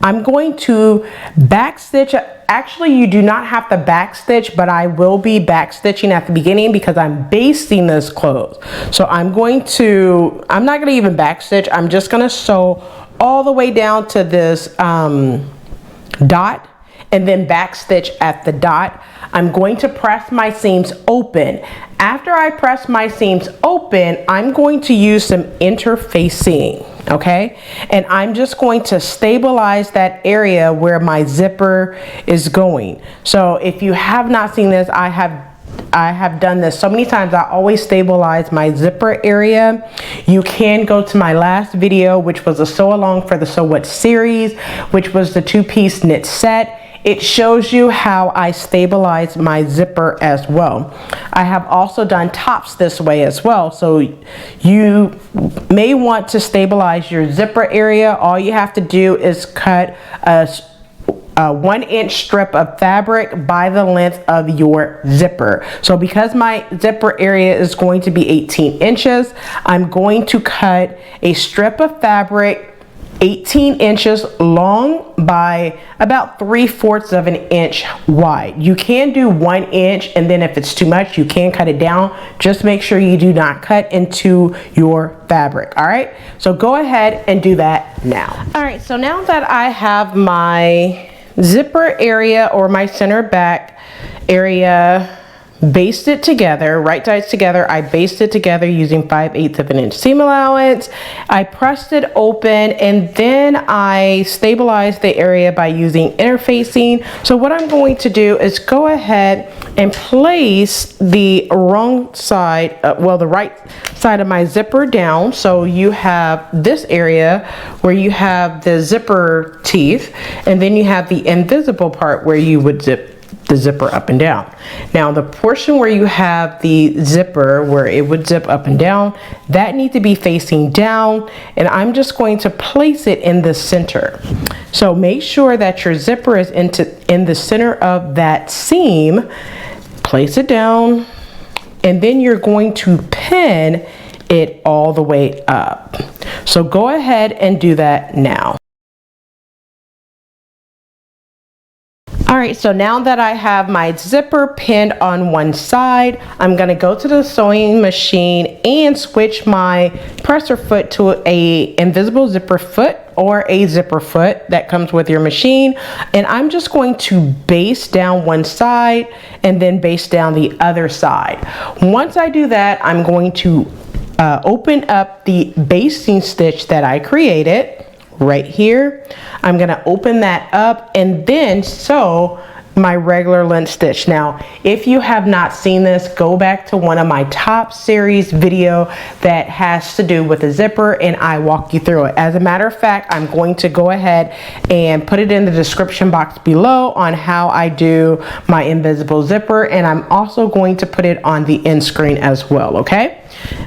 A: I'm going to back stitch. Actually, you do not have to back stitch, but I will be back stitching at the beginning because I'm basting this clothes. So I'm not going to even back stitch. I'm just going to sew all the way down to this dot and then back stitch at the dot. I'm going to press my seams open. After I press my seams open, I'm going to use some interfacing, okay? And I'm just going to stabilize that area where my zipper is going. So if you have not seen this, I have done this so many times. I always stabilize my zipper area. You can go to my last video, which was a sew along for the Sew What series, which was the 2-piece knit set. It shows you how I stabilize my zipper as well. I have also done tops this way as well. So you may want to stabilize your zipper area. All you have to do is cut a 1-inch strip of fabric by the length of your zipper. So because my zipper area is going to be 18 inches, I'm going to cut a strip of fabric 18 inches long by about 3/4 of an inch wide. You can do 1 inch, and then if it's too much, you can cut it down. Just make sure you do not cut into your fabric. All right, so go ahead and do that now. All right, so now that I have my zipper area or my center back area basted together, right sides together, I basted it together using 5/8 of an inch seam allowance. I pressed it open and then I stabilized the area by using interfacing. So what I'm going to do is go ahead and place the wrong side, the right side of my zipper down. So you have this area where you have the zipper teeth, and then you have the invisible part where you would zip the zipper up and down. Now the portion where you have the zipper where it would zip up and down, that needs to be facing down, and I'm just going to place it in the center. So make sure that your zipper is in the center of that seam. Place it down, and then you're going to pin it all the way up. So go ahead and do that now. All right, so now that I have my zipper pinned on one side, I'm gonna go to the sewing machine and switch my presser foot to a invisible zipper foot or a zipper foot that comes with your machine. And I'm just going to baste down one side and then baste down the other side. Once I do that, I'm going to open up the basting stitch that I created right here. I'm gonna open that up and then sew my regular length stitch. Now, if you have not seen this, go back to one of my top series video that has to do with a zipper and I walk you through it. As a matter of fact, I'm going to go ahead and put it in the description box below on how I do my invisible zipper, and I'm also going to put it on the end screen as well, okay?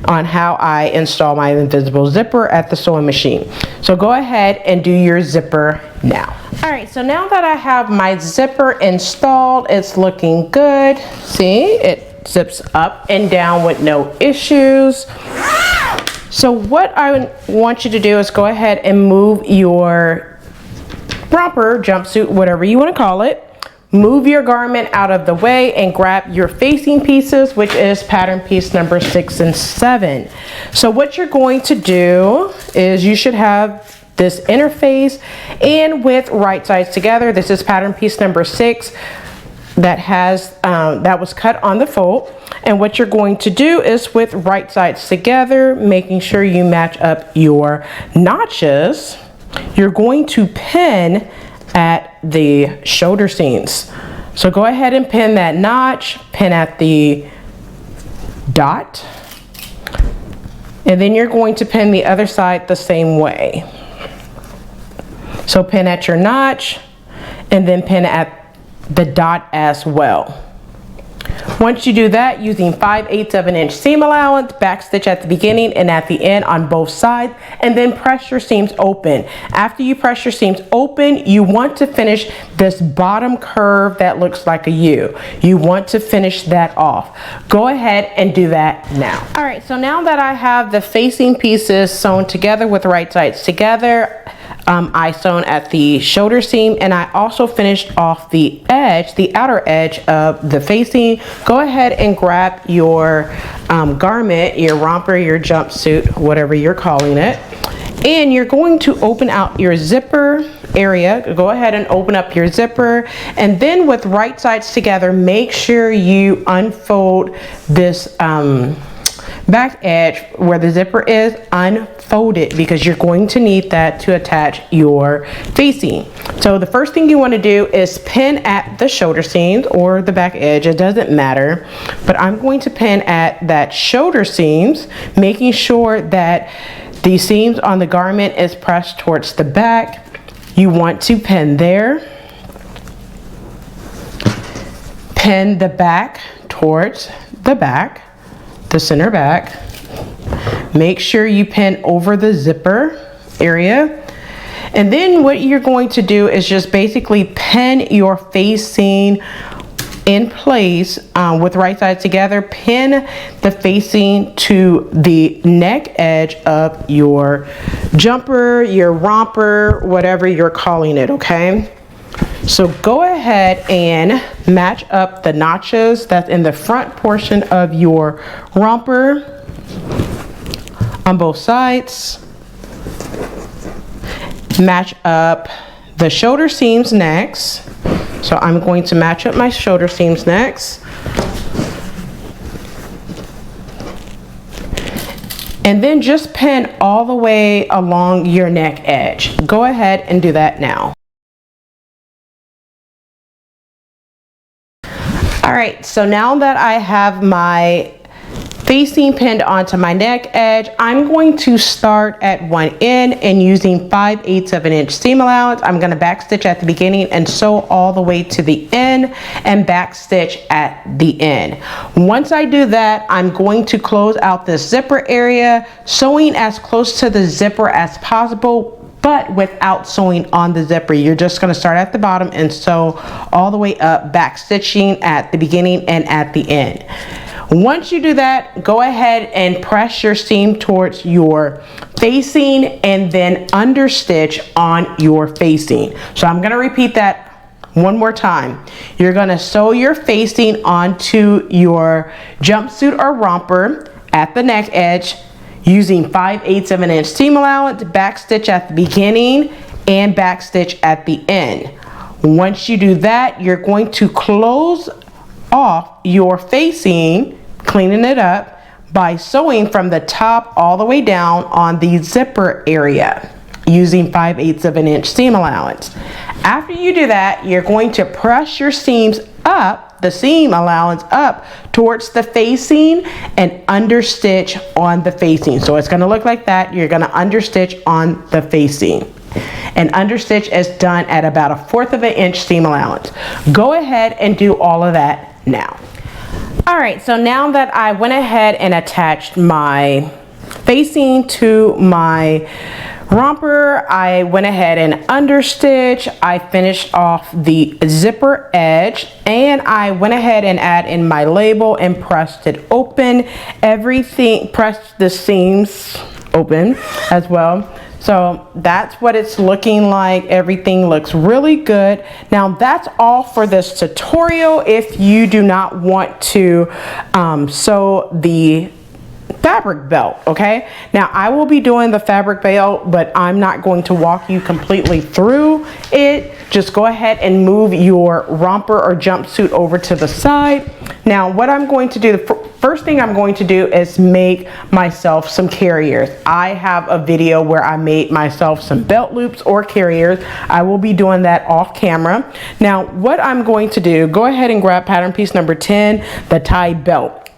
A: On how I install my invisible zipper at the sewing machine. So go ahead and do your zipper now. All right, so now that I have my zipper installed, it's looking good. See, it zips up and down with no issues. So what I want you to do is go ahead and move your romper, jumpsuit, whatever you want to call it. Move your garment out of the way and grab your facing pieces, which is pattern piece number 6 and 7. So what you're going to do is you should have this interface and with right sides together. This is pattern piece number 6 that was cut on the fold. And what you're going to do is with right sides together, making sure you match up your notches, you're going to pin at the shoulder seams. So go ahead and pin that notch, pin at the dot, and then you're going to pin the other side the same way. So pin at your notch and then pin at the dot as well. Once you do that, using 5/8 of an inch seam allowance, backstitch at the beginning and at the end on both sides, and then press your seams open. After you press your seams open, you want to finish this bottom curve that looks like a U. You want to finish that off. Go ahead and do that now. All right, so now that I have the facing pieces sewn together with right sides together, I sewn at the shoulder seam, and I also finished off the edge, the outer edge of the facing. Go ahead and grab your garment, your romper, your jumpsuit, whatever you're calling it, and you're going to open out your zipper area. Go ahead and open up your zipper, and then with right sides together, make sure you unfold this back edge where the zipper is, unfold it, because you're going to need that to attach your facing. So the first thing you want to do is pin at the shoulder seams or the back edge, it doesn't matter, but I'm going to pin at that shoulder seams, making sure that the seams on the garment is pressed towards the back. You want to pin there, pin the back towards the back, the center back. Make sure you pin over the zipper area, and then what you're going to do is just basically pin your facing in place with right sides together. Pin the facing to the neck edge of your jumper, your romper, whatever you're calling it, okay? So go ahead and match up the notches that's in the front portion of your romper on both sides. Match up the shoulder seams next. So I'm going to match up my shoulder seams next. And then just pin all the way along your neck edge. Go ahead and do that now. All right, so now that I have my facing pinned onto my neck edge, I'm going to start at one end and using 5/8 of an inch seam allowance, I'm going to backstitch at the beginning and sew all the way to the end and backstitch at the end. Once I do that, I'm going to close out this zipper area, sewing as close to the zipper as possible, but without sewing on the zipper. You're just going to start at the bottom and sew all the way up, back stitching at the beginning and at the end. Once you do that, go ahead and press your seam towards your facing and then understitch on your facing. So I'm going to repeat that one more time. You're going to sew your facing onto your jumpsuit or romper at the neck edge, using 5/8 of an inch seam allowance, backstitch at the beginning and backstitch at the end. Once you do that, you're going to close off your facing, cleaning it up by sewing from the top all the way down on the zipper area using 5/8 of an inch seam allowance. After you do that, you're going to press your seams up, the seam allowance up towards the facing, and understitch on the facing. So it's going to look like that. You're going to understitch on the facing, and understitch is done at about 1/4 of an inch seam allowance. Go ahead and do all of that now. All right, so now that I went ahead and attached my facing to my romper, I went ahead and understitch. I finished off the zipper edge, and I went ahead and add in my label and pressed it open. Everything, pressed the seams open as well. So that's what it's looking like. Everything looks really good. Now that's all for this tutorial. If you do not want to sew the fabric belt, okay? Now I will be doing the fabric belt, but I'm not going to walk you completely through it. Just go ahead and move your romper or jumpsuit over to the side. Now what I'm going to do, the first thing I'm going to do is make myself some carriers. I have a video where I made myself some belt loops or carriers. I will be doing that off camera. Now what I'm going to do, go ahead and grab pattern piece number 10, the tie belt.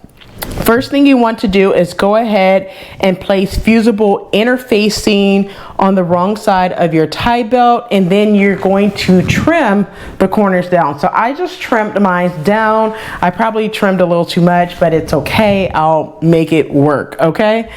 A: First thing you want to do is go ahead and place fusible interfacing on the wrong side of your tie belt, and then you're going to trim the corners down. So I just trimmed mine down. I probably trimmed a little too much, but it's okay. I'll make it work, okay?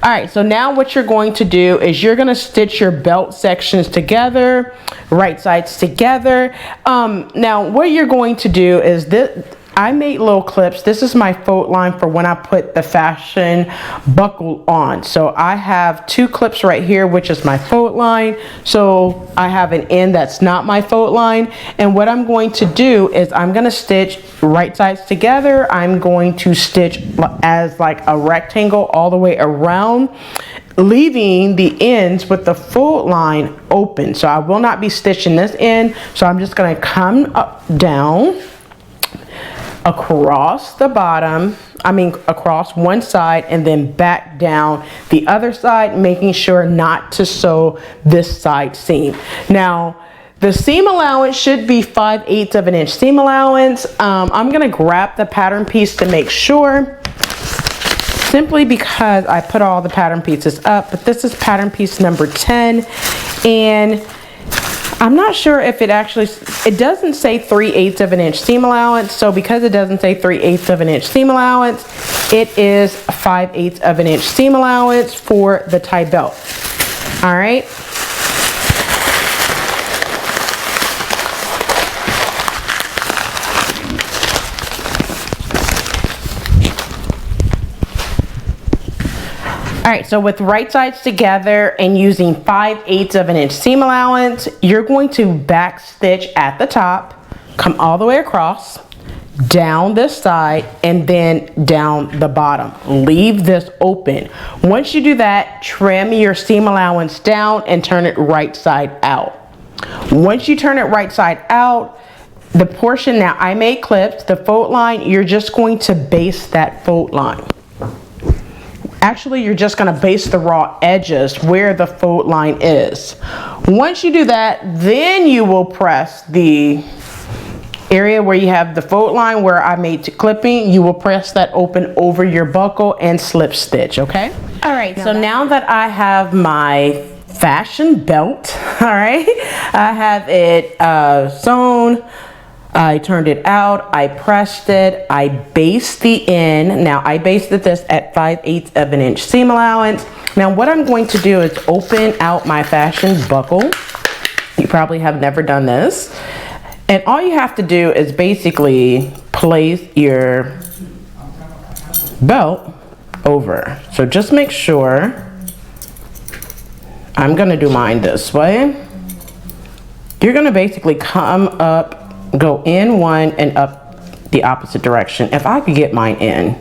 A: All right, so now what you're going to do is you're gonna stitch your belt sections together, right sides together. Now what you're going to do is this. I made little clips. This is my fold line for when I put the fashion buckle on. So I have 2 clips right here, which is my fold line. So I have an end that's not my fold line. And what I'm going to do is I'm going to stitch right sides together. I'm going to stitch as like a rectangle all the way around, leaving the ends with the fold line open. So I will not be stitching this end. So I'm just going to come up, down, across the bottom, across one side, and then back down the other side, making sure not to sew this side seam. Now, the seam allowance should be 5/8 of an inch seam allowance. I'm gonna grab the pattern piece to make sure, simply because I put all the pattern pieces up, but this is pattern piece number 10, and I'm not sure if it actually, it doesn't say 3/8 of an inch seam allowance. So because it doesn't say 3/8 of an inch seam allowance, it is 5/8 of an inch seam allowance for the tie belt. All right. All right, so with right sides together and using 5/8 of an inch seam allowance, you're going to back stitch at the top, come all the way across, down this side, and then down the bottom. Leave this open. Once you do that, trim your seam allowance down and turn it right side out. Once you turn it right side out, the portion, now I made clips, the fold line, you're just going to base that fold line. Actually, you're just going to base the raw edges where the fold line is. Once you do that, then you will press the area where you have the fold line where I made clipping. You will press that open over your buckle and slip stitch, okay? All right, so now that I have my fashion belt, all right, I have it sewn. I turned it out, I pressed it, I based the end. Now I basted this at 5/8 of an inch seam allowance. Now what I'm going to do is open out my fashion buckle. You probably have never done this. And all you have to do is basically place your belt over. So just make sure, I'm gonna do mine this way. You're gonna basically come up, go in one and up the opposite direction. If I could get mine in.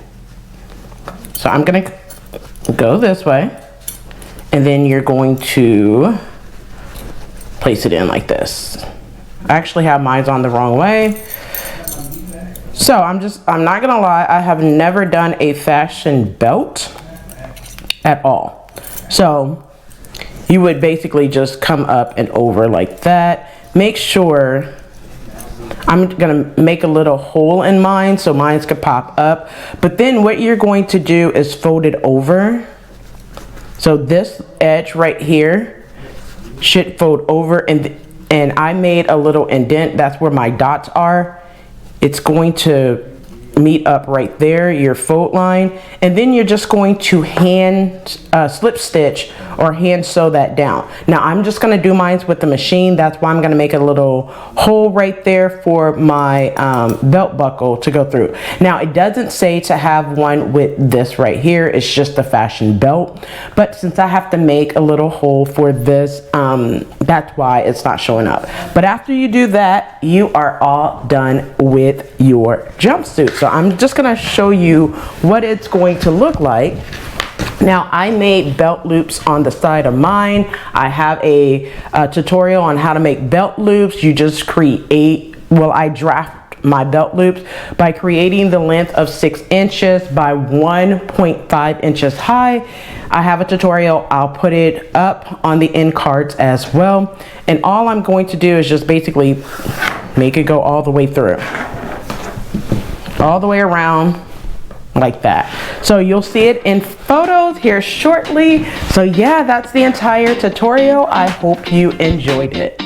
A: So I'm gonna go this way, and then you're going to place it in like this. I actually have mine on the wrong way. So I'm not gonna lie, I have never done a fashion belt at all. So you would basically just come up and over like that. Make sure, I'm gonna make a little hole in mine so mine could pop up. But then what you're going to do is fold it over. So this edge right here should fold over, and I made a little indent. That's where my dots are. It's going to meet up right there, your fold line, and then you're just going to hand slip stitch or hand sew that down. Now I'm just going to do mine with the machine. That's why I'm going to make a little hole right there for my belt buckle to go through. Now it doesn't say to have one with this right here, it's just a fashion belt, but since I have to make a little hole for this, that's why it's not showing up. But after you do that, you are all done with your jumpsuit. So I'm just going to show you what it's going to look like. Now I made belt loops on the side of mine. I have a tutorial on how to make belt loops. You just create, well, I draft my belt loops by creating the length of 6 inches by 1.5 inches high. I have a tutorial. I'll put it up on the end cards as well. And all I'm going to do is just basically make it go all the way through, all the way around, like that. So you'll see it in photos here shortly. So yeah, that's the entire tutorial. I hope you enjoyed it.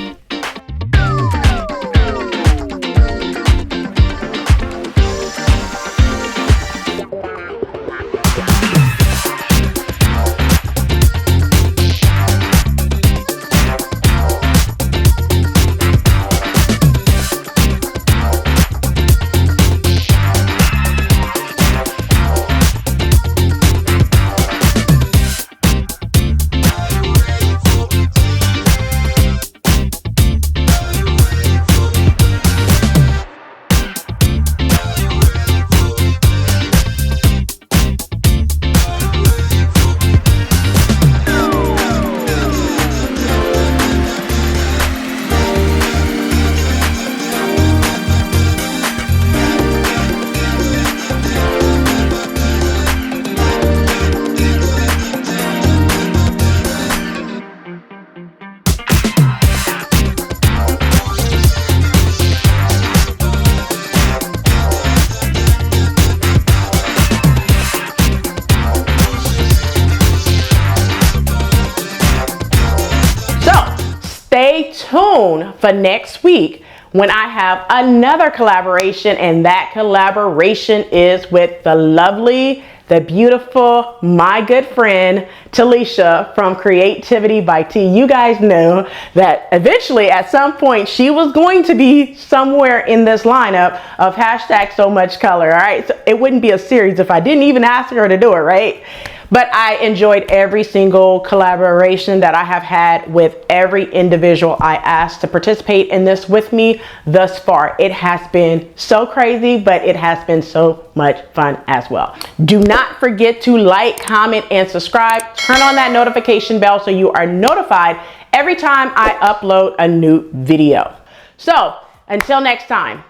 A: Stay tuned for next week when I have another collaboration, and that collaboration is with the lovely, the beautiful, my good friend, Talisha from Creativity by T. You guys know that eventually at some point she was going to be somewhere in this lineup of hashtag so much color. All right, so it wouldn't be a series if I didn't even ask her to do it, right? But I enjoyed every single collaboration that I have had with every individual I asked to participate in this with me thus far. It has been so crazy, but it has been so much fun as well. Do not forget to like, comment, and subscribe. Turn on that notification bell so you are notified every time I upload a new video. So until next time,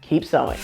A: keep sewing.